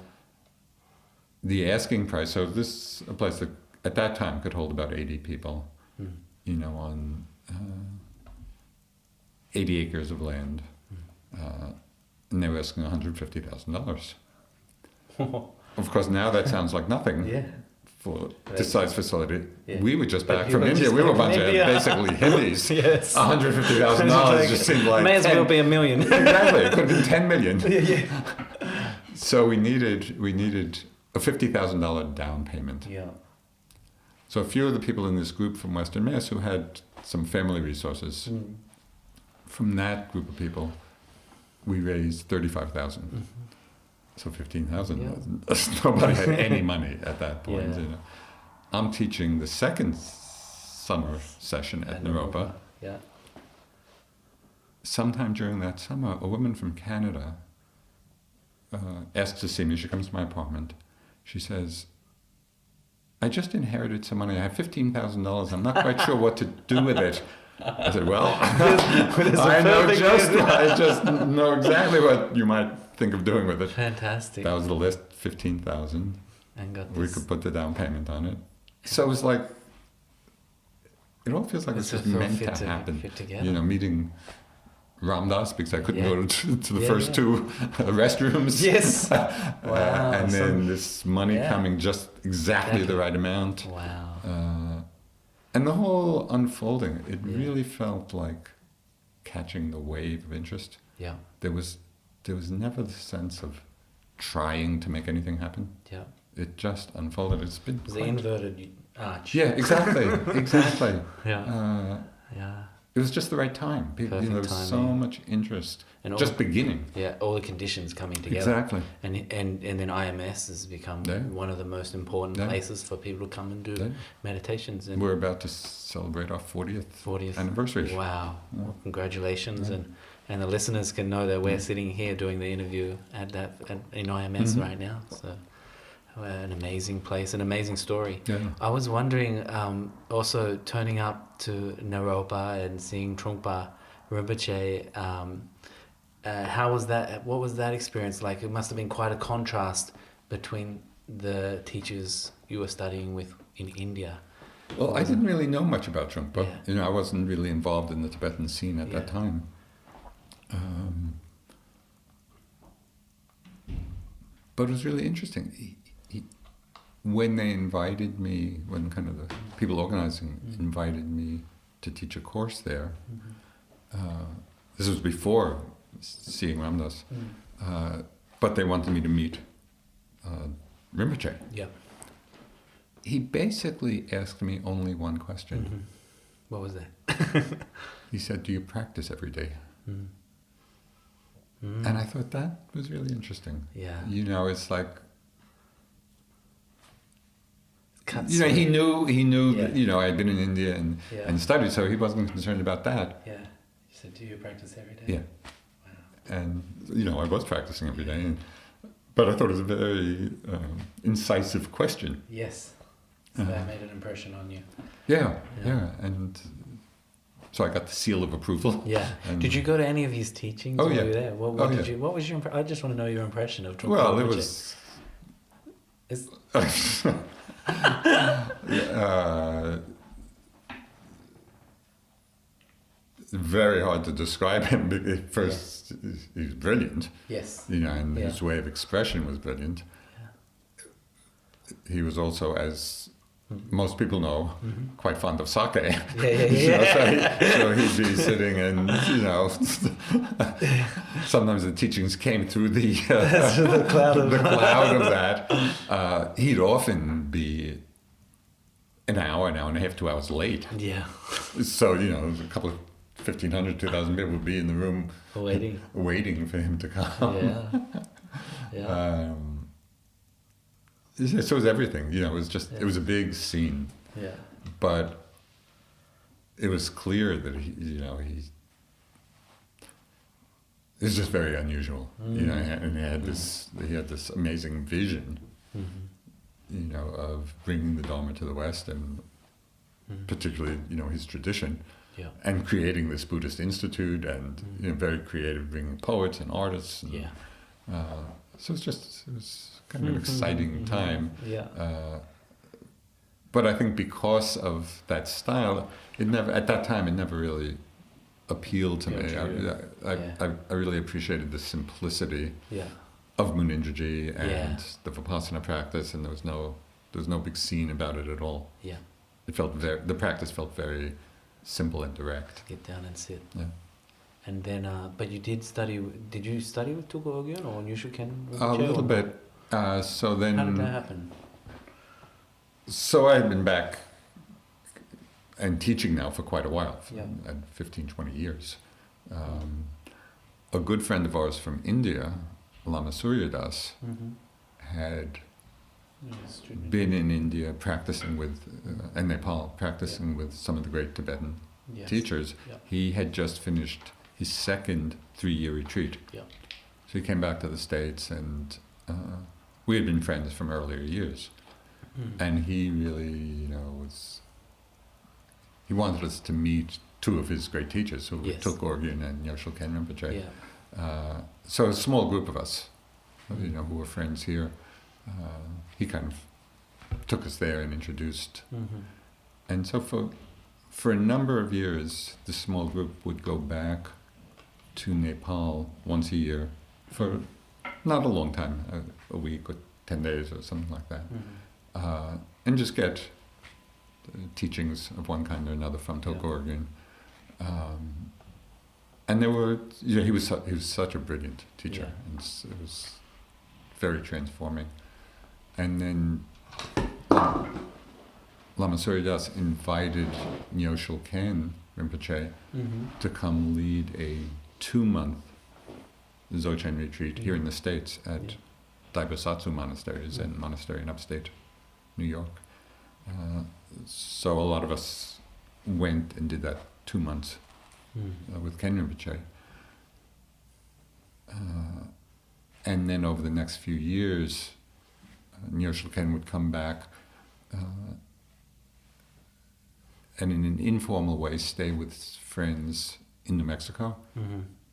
The asking price, so this is a place that at that time could hold about 80 people, on 80 acres of land. And they were asking $150,000. Of course, now that sounds like nothing. Yeah. For this size facility. Yeah. We were just back from India. We were a bunch of basically Hindis. Yes. $150,000 just seemed like... May as well be $1 million. Exactly. It could have been $10 million. So we needed a $50,000 down payment. Yeah. So a few of the people in this group from Western Mass who had some family resources, from that group of people, we raised $35,000. So 15,000. Nobody had any money at that point. I'm teaching the second summer session at Naropa. Yeah. Sometime during that summer, a woman from Canada asked to see me. She comes to my apartment. She says, "I just inherited some money. I have $15,000. I'm not quite sure what to do with it." I said, "Well, I just know exactly what you might think of doing with it." Fantastic. That was the list, 15,000. And we could put the down payment on it. So it was like, it all feels like it's just meant to happen. Meeting Ram Dass because I couldn't go to the first two restrooms. Yes. Wow. And then this money coming just exactly the right amount. Wow. And the whole unfolding, it really felt like catching the wave of interest. Yeah. There was never the sense of trying to make anything happen. Yeah. It just unfolded. It's been the inverted arch. Yeah, exactly. Exactly. it was just the right time. People, there was so much interest, and just beginning. Yeah, all the conditions coming together. Exactly. And then IMS has become one of the most important places for people to come and do meditations. And we're about to celebrate our 40th anniversary. Wow! Yeah. Well, congratulations, and the listeners can know that we're sitting here doing the interview in IMS right now. So. An amazing place, an amazing story. Yeah. I was wondering, also turning up to Naropa and seeing Trungpa Rinpoche, how was that? What was that experience like? It must have been quite a contrast between the teachers you were studying with in India. Well, I didn't really know much about Trungpa. I wasn't really involved in the Tibetan scene at that time. But it was really interesting. When they invited me, when kind of the people organizing invited me to teach a course there, this was before seeing Ramdas, but they wanted me to meet Rinpoche. Yeah. He basically asked me only one question. What was that? He said, "Do you practice every day?" And I thought that was really interesting. Yeah. It's like, he knew that, I had been in India and studied, so he wasn't concerned about that. Yeah. He said, "Do you practice every day?" Yeah. Wow. And, I was practicing every day, but I thought it was a very incisive question. Yes. So that made an impression on you. Yeah. And so I got the seal of approval. Yeah. Did you go to any of his teachings? Oh, yeah. Were you there? What did you? What was your? I just want to know your impression of Trungpa. Well, it was. Very hard to describe him. First, he's brilliant. Yes. And his way of expression was brilliant. Yeah. He was also, as most people know, quite fond of sake. So he'd be sitting and, sometimes the teachings came through the cloud of that. He'd often be an hour and a half, 2 hours late. Yeah. So, a couple of 1,500, 2,000 people would be in the room waiting for him to come. Yeah. So it was everything, it was just, it was a big scene. Yeah. But it was clear that he it was just very unusual, and he had this amazing vision, of bringing the Dharma to the West, and particularly, his tradition, and creating this Buddhist institute, and very creative, bringing poets and artists. And, so it was kind of an exciting time. Yeah. But I think because of that style, at that time it never really appealed to me. I really appreciated the simplicity of Munindraji and the Vipassana practice, and there was no big scene about it at all. Yeah. It felt the practice felt very simple and direct. Get down and sit. Yeah. And then, but you did you study with Tulku Ogyen or Nyushu Ken? A little bit. So then... How did that happen? So I had been back and teaching now for quite a while, 15, 20 years. A good friend of ours from India, Lama Suryadas, had been in India practicing with, and Nepal, practicing with some of the great Tibetan teachers. Yeah. He had just finished his second 3-year retreat. Yeah. So he came back to the States, and we had been friends from earlier years. And he really, he wanted us to meet two of his great teachers, who were Tulku Ogyen and Nyoshul Ken Rinpoche. Yeah. So a small group of us, who were friends here. He kind of took us there and introduced. And so for a number of years, this small group would go back to Nepal once a year for not a long time, a week or 10 days or something like that. And just get teachings of one kind or another from Tulku Ogyen. And there were, he was such a brilliant teacher, and it was very transforming. And then Lama Suryadas invited Nyoshul Ken Rinpoche to come lead a 2-month Dzogchen retreat here in the States at Daibosatsu Monastery, Zen monastery in upstate New York. So a lot of us went and did that 2 months with Ken Rinpoche. And then over the next few years, Nyoshul Ken would come back and in an informal way stay with friends in New Mexico.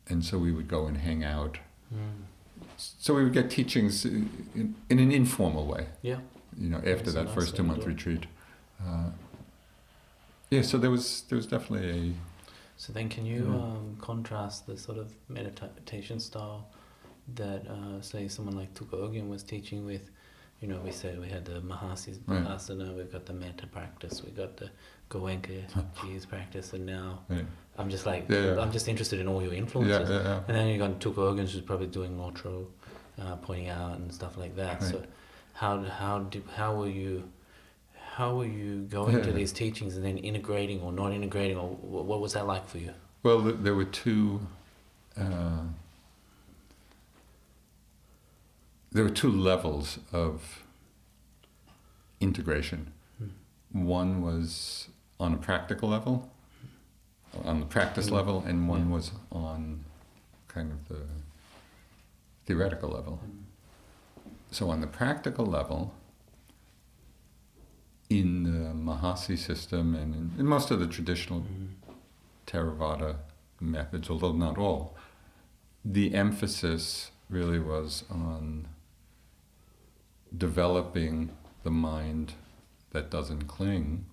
And so we would go and hang out. So we would get teachings in an informal way. Yeah. You know, after that first 2-month retreat. So there was definitely a... So then can you contrast the sort of meditation style that, say, someone like Tuka Ogyen was teaching with, you know, we said we had the Mahasi's Vipassana, we've got the Metta practice, we got the Goenka GSystem practice, and now I'm just like, I'm just interested in all your influences. And then you got Tuka Ogyen, who's probably doing Lotro, pointing out and stuff like that. Right. So how were you going to these teachings and then integrating or not integrating, or what was that like for you? Well, there were two levels of integration. One was on a practical level, on the practice level, and one was on kind of the theoretical level. So on the practical level, in the Mahasi system and in most of the traditional Theravada methods, although not all, the emphasis really was on developing the mind that doesn't cling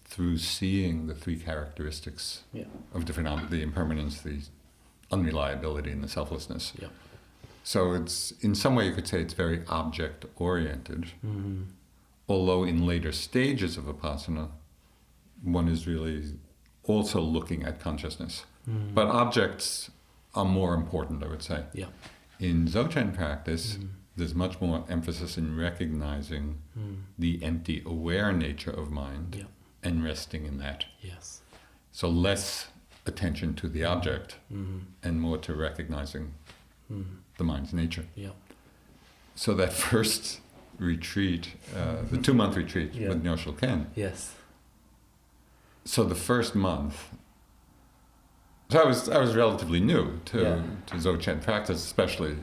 through seeing the 3 characteristics of different, the impermanence, the unreliability, and the selflessness. Yeah. So it's, in some way you could say it's very object-oriented, although in later stages of Vipassana, one is really also looking at consciousness. But objects are more important, I would say. Yeah. In Dzogchen practice, there's much more emphasis in recognizing the empty, aware nature of mind and resting in that. Yes. So less attention to the object and more to recognizing the mind's nature. Yeah. So that first retreat, the 2-month retreat with Nyoshul Ken. Yes. So the first month, so I was relatively new to Dzogchen practice, especially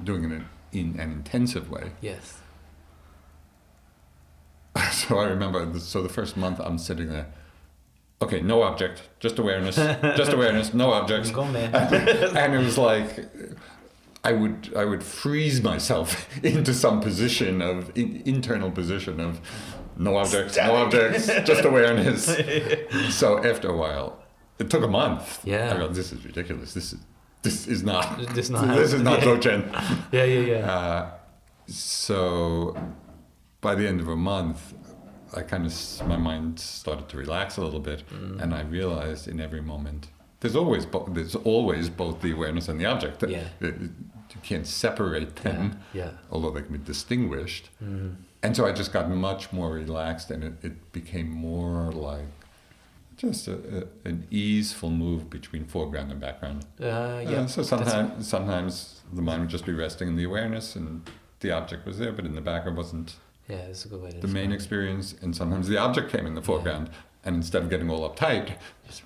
doing it in an intensive way. Yes. So I remember, the first month I'm sitting there, okay, no object, just awareness, no object. And it was like, I would freeze myself into some position of, internal position of no objects, just awareness. So after a while, it took a month. Yeah. I go, this is ridiculous. This is not Dzogchen. So by the end of a month, my mind started to relax a little bit, and I realized in every moment there's always both the awareness and the object. You can't separate them, although they can be distinguished. And so I just got much more relaxed, and it became more like just an easeful move between foreground and background. So sometimes the mind would just be resting in the awareness, and the object was there, but in the background wasn't. Yeah, that's a good way to describe the main experience. And sometimes the object came in the foreground, and instead of getting all uptight,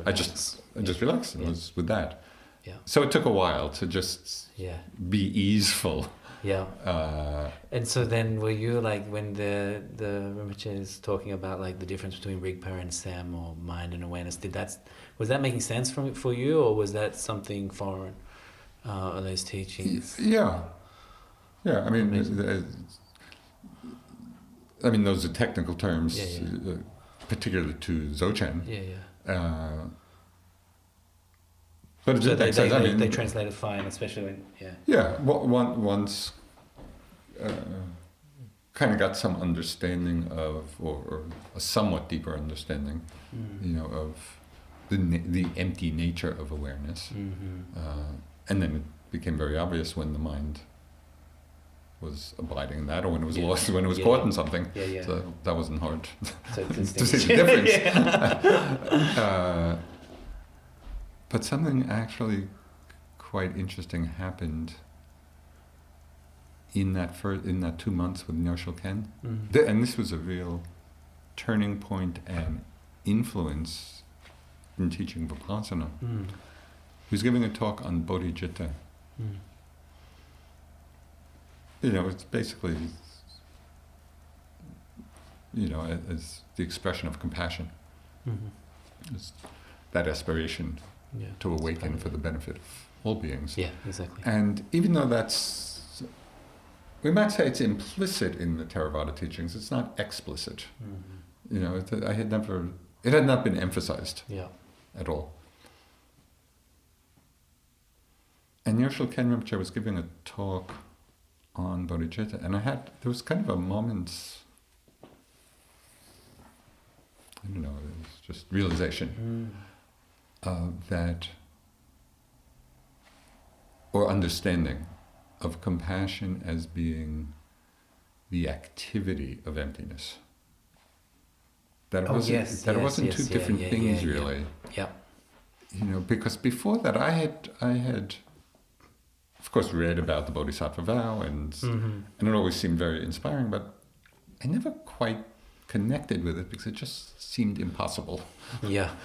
I just relaxed and was with that. Yeah. So it took a while to just be easeful. Yeah. And so then were you like, when the Rinpoche is talking about like the difference between Rigpa and Sam, or mind and awareness, was that making sense for you, or was that something foreign, are those teachings? Yeah. I mean, those are technical terms, particularly to Dzogchen. But so they translate it fine, especially when once kind of got some understanding of, or a somewhat deeper understanding, of the empty nature of awareness, and then it became very obvious when the mind was abiding in that, or when it was lost, when it was Yeah, caught yeah. in something. Yeah, yeah. So that wasn't hard To to see the difference. But something actually quite interesting happened in that 2 months with Nyoshul Ken. And this was a real turning point and influence in teaching Vipassana. He was giving a talk on bodhicitta. You know, it's basically, you know, as the expression of compassion. It's that aspiration to awaken for the benefit of all beings. Yeah, exactly. And even though that's, we might say it's implicit in the Theravada teachings, it's not explicit. You know, it had not been emphasized at all. And Nyoshul Ken Rinpoche was giving a talk on bodhicitta, and there was kind of a moment, I don't know, it was just realization that, or understanding of compassion as being the activity of emptiness. That it wasn't two different things really. Yeah. You know, because before that I had of course read about the Bodhisattva vow and it always seemed very inspiring, but I never quite connected with it because it just seemed impossible. Yeah.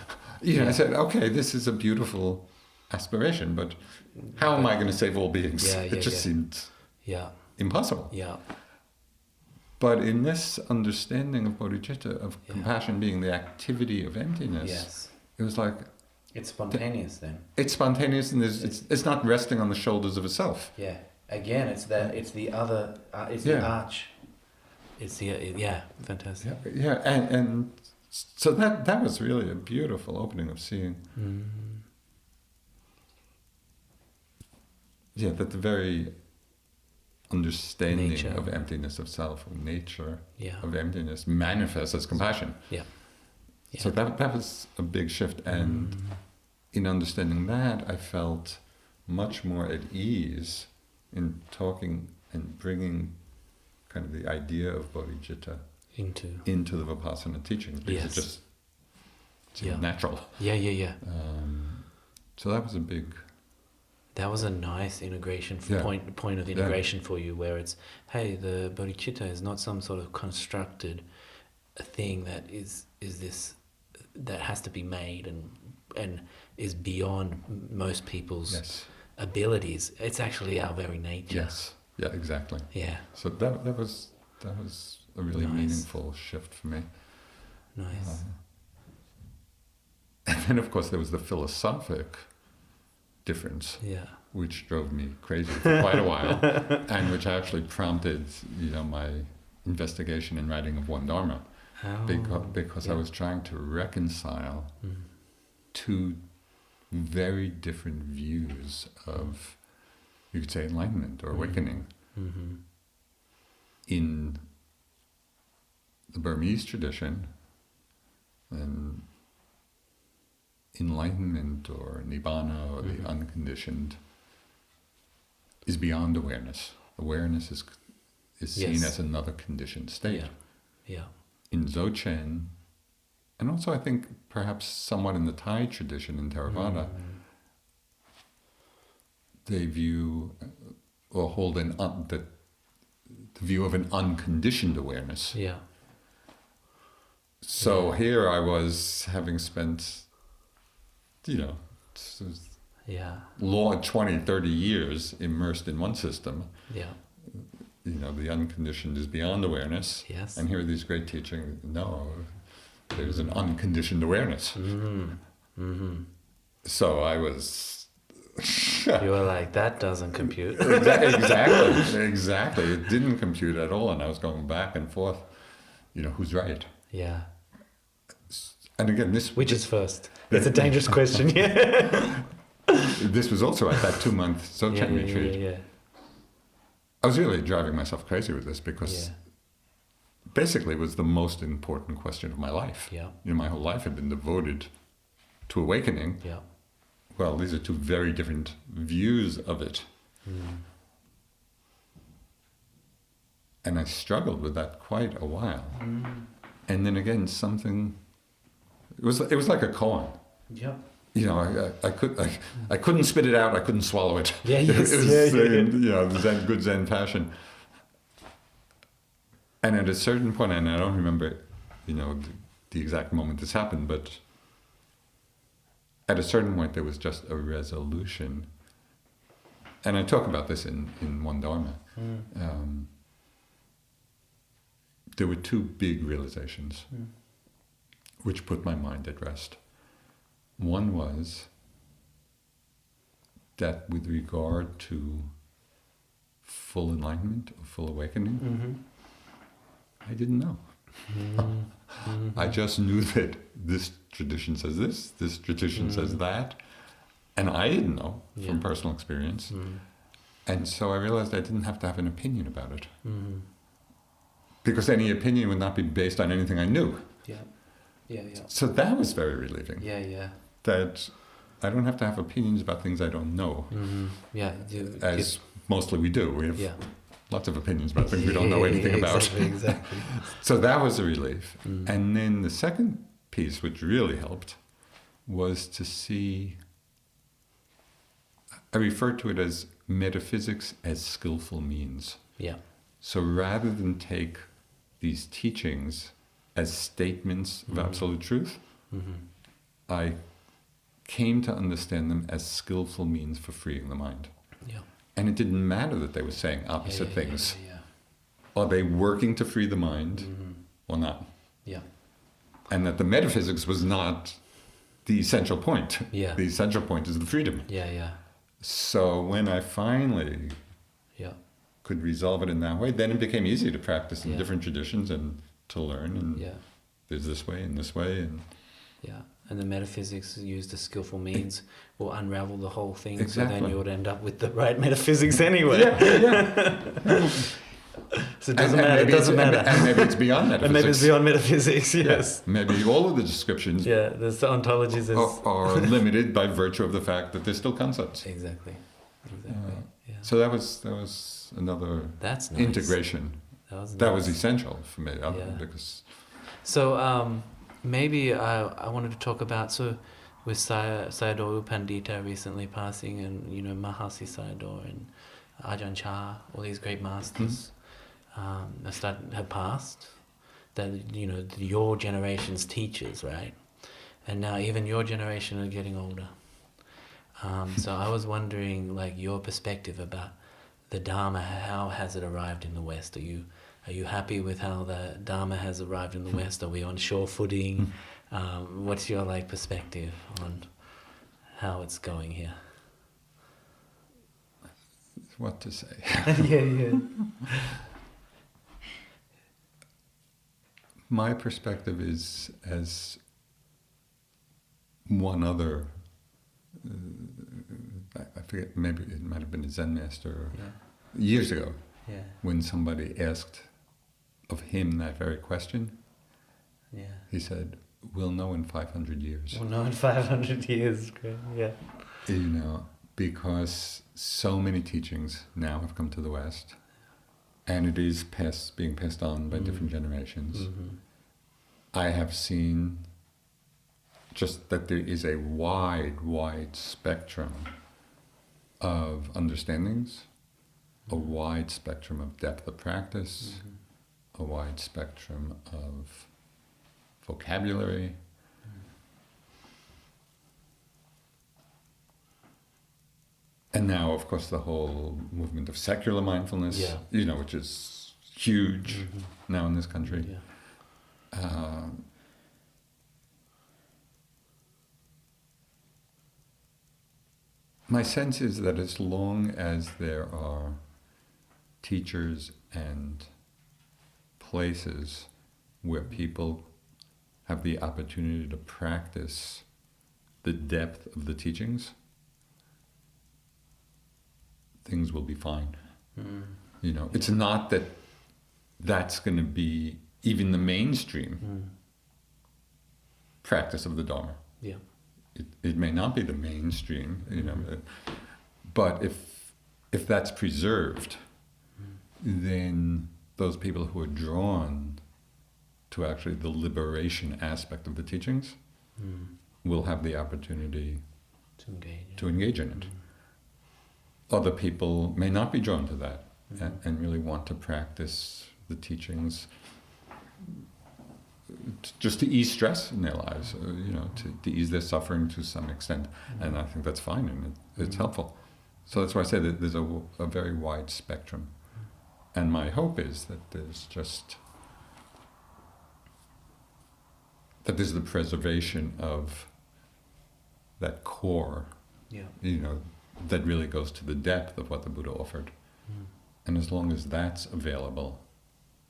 You know, I said, okay, this is a beautiful aspiration, but how am I going to save all beings? It just seemed impossible. Yeah. But in this understanding of bodhicitta, of compassion being the activity of emptiness, it was like... It's spontaneous then. It's spontaneous, and it's not resting on the shoulders of a self. Yeah. Again, it's the other, it's the arch. It's the, fantastic. Yeah, and so that was really a beautiful opening of seeing. Yeah, that the very understanding of emptiness of self, or nature of emptiness, manifests as compassion. Yeah. So that was a big shift, and in understanding that, I felt much more at ease in talking and bringing kind of the idea of bodhicitta into the Vipassana teachings, because it just seemed natural. Yeah. So that was a big... That was a nice integration point of integration for you, where it's, hey, the bodhicitta is not some sort of constructed thing that is this that has to be made and is beyond most people's abilities. It's actually our very nature. Yes. Yeah, exactly. Yeah. So that was a really meaningful shift for me. Nice. And then of course there was the philosophic difference, which drove me crazy for quite a while, and which actually prompted, you know, my investigation and writing of One Dharma, because I was trying to reconcile two very different views of, you could say, enlightenment or awakening. In the Burmese tradition, and enlightenment or nibbana or the unconditioned is beyond awareness. Awareness is seen as another conditioned state. In Dzogchen, and also I think perhaps somewhat in the Thai tradition in Theravada, they view or hold the view of an unconditioned awareness. So here I was, having spent, you know, 20, 30 years immersed in one system. You know, the unconditioned is beyond awareness. And here are these great teachings. No, there's an unconditioned awareness. So I was... You were like, that doesn't compute. Exactly. It didn't compute at all, and I was going back and forth. You know, who's right? And again, which is first? It's a dangerous question. This was also at that 2-month Dzogchen retreat. I was really driving myself crazy with this, because basically it was the most important question of my life. You know, my whole life had been devoted to awakening. Well, these are two very different views of it. And I struggled with that quite a while. And then again, something, it was like a koan. Yeah. You know, I couldn't spit it out, I couldn't swallow it. Yeah, It yes. was, Yeah. you know, the good Zen fashion. And at a certain point, and I don't remember, you know, the exact moment this happened, but at a certain point there was just a resolution. And I talk about this in One Dharma. There were two big realizations which put my mind at rest. One was that with regard to full enlightenment or full awakening, I didn't know. I just knew that this tradition says this tradition says that, and I didn't know from personal experience. And so I realized I didn't have to have an opinion about it. Because any opinion would not be based on anything I knew. Yeah. So that was very relieving. Yeah. That I don't have to have opinions about things I don't know. Yeah. As mostly we do. We have Yeah. lots of opinions about things we don't know anything about. Exactly. So that was a relief. And then the second piece, which really helped, was to see, I refer to it as metaphysics as skillful means. Yeah. So rather than take these teachings as statements of absolute truth, I came to understand them as skillful means for freeing the mind. Yeah. And it didn't matter that they were saying opposite things. Are they working to free the mind or not? Yeah. And that the metaphysics was not the essential point. Yeah. The essential point is the freedom. Yeah. So when I finally could resolve it in that way, then it became easy to practice in different traditions and to learn. And there's this way and this way. And the metaphysics used as skillful means will unravel the whole thing. Exactly. So then you would end up with the right metaphysics anyway. So it doesn't matter. It doesn't matter. And maybe it's beyond metaphysics. And maybe it's beyond metaphysics, yes. Maybe all of the descriptions there's the ontologies are limited by virtue of the fact that they're still concepts. Exactly. So that was another That's nice. integration. That was essential for me. Because So maybe I wanted to talk about, so with Sayadaw Pandita recently passing, and Mahasi Sayadaw and Ajahn Chah, all these great masters have passed, that your generation's teachers, right? And now even your generation are getting older. So I was wondering, like, your perspective about the Dharma. How has it arrived in the West? Are you happy with how the Dharma has arrived in the West? Are we on sure footing? What's your perspective on how it's going here? What to say? Yeah. My perspective is as one other. I forget. Maybe it might have been a Zen master years ago. Yeah. When somebody asked of him that very question, he said, "We'll know in 500 years." We'll know in 500 years. Great. Yeah. Because so many teachings now have come to the West, and it is being passed on by different generations. I have seen just that there is a wide spectrum of understandings, a wide spectrum of depth of practice, a wide spectrum of vocabulary. And now, of course, the whole movement of secular mindfulness, which is huge now in this country. My sense is that as long as there are teachers and places where people have the opportunity to practice the depth of the teachings, things will be fine. It's not that that's going to be even the mainstream practice of the Dharma. Yeah. It may not be the mainstream, but if that's preserved, then those people who are drawn to actually the liberation aspect of the teachings will have the opportunity to engage in it. Other people may not be drawn to that and really want to practice the teachings just to ease stress in their lives, to ease their suffering to some extent. And I think that's fine, and it's helpful. So that's why I say that there's a very wide spectrum. And my hope is that there's the preservation of that core, that really goes to the depth of what the Buddha offered. And as long as that's available,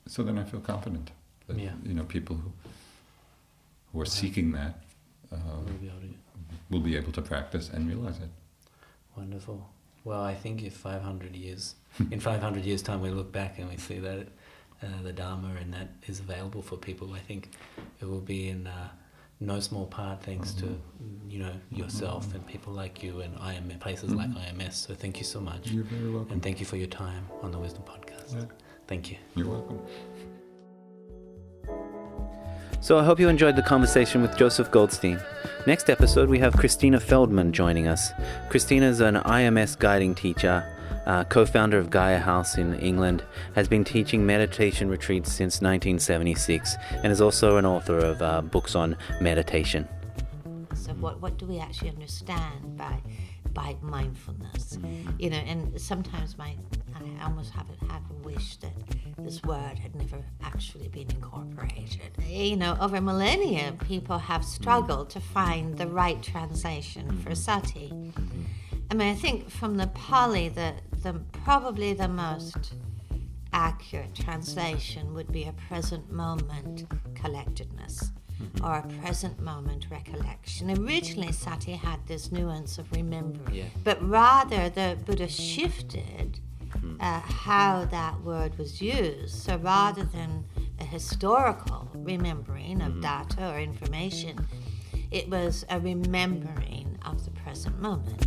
so then I feel confident that people who are seeking that will be able to practice and realize it. Wonderful. Well, I think if 500 years, in 500 years' time, we look back and we see that the Dharma and that is available for people, I think it will be in no small part thanks to yourself and people like you and IMS, places like IMS. So thank you so much. You're very welcome. And thank you for your time on the Wisdom Podcast. Yeah. Thank you. You're welcome. So I hope you enjoyed the conversation with Joseph Goldstein. Next episode, we have Christina Feldman joining us. Christina is an IMS guiding teacher, co-founder of Gaia House in England, has been teaching meditation retreats since 1976, and is also an author of books on meditation. So what do we actually understand by mindfulness? And sometimes I almost have a wish that this word had never actually been incorporated. Over millennia, people have struggled to find the right translation for sati. I think from the Pali, probably the most accurate translation would be a present moment collectedness, or a present moment recollection. Originally, sati had this nuance of remembering, but rather the Buddha shifted how that word was used. So rather than a historical remembering of data or information, it was a remembering of the present moment.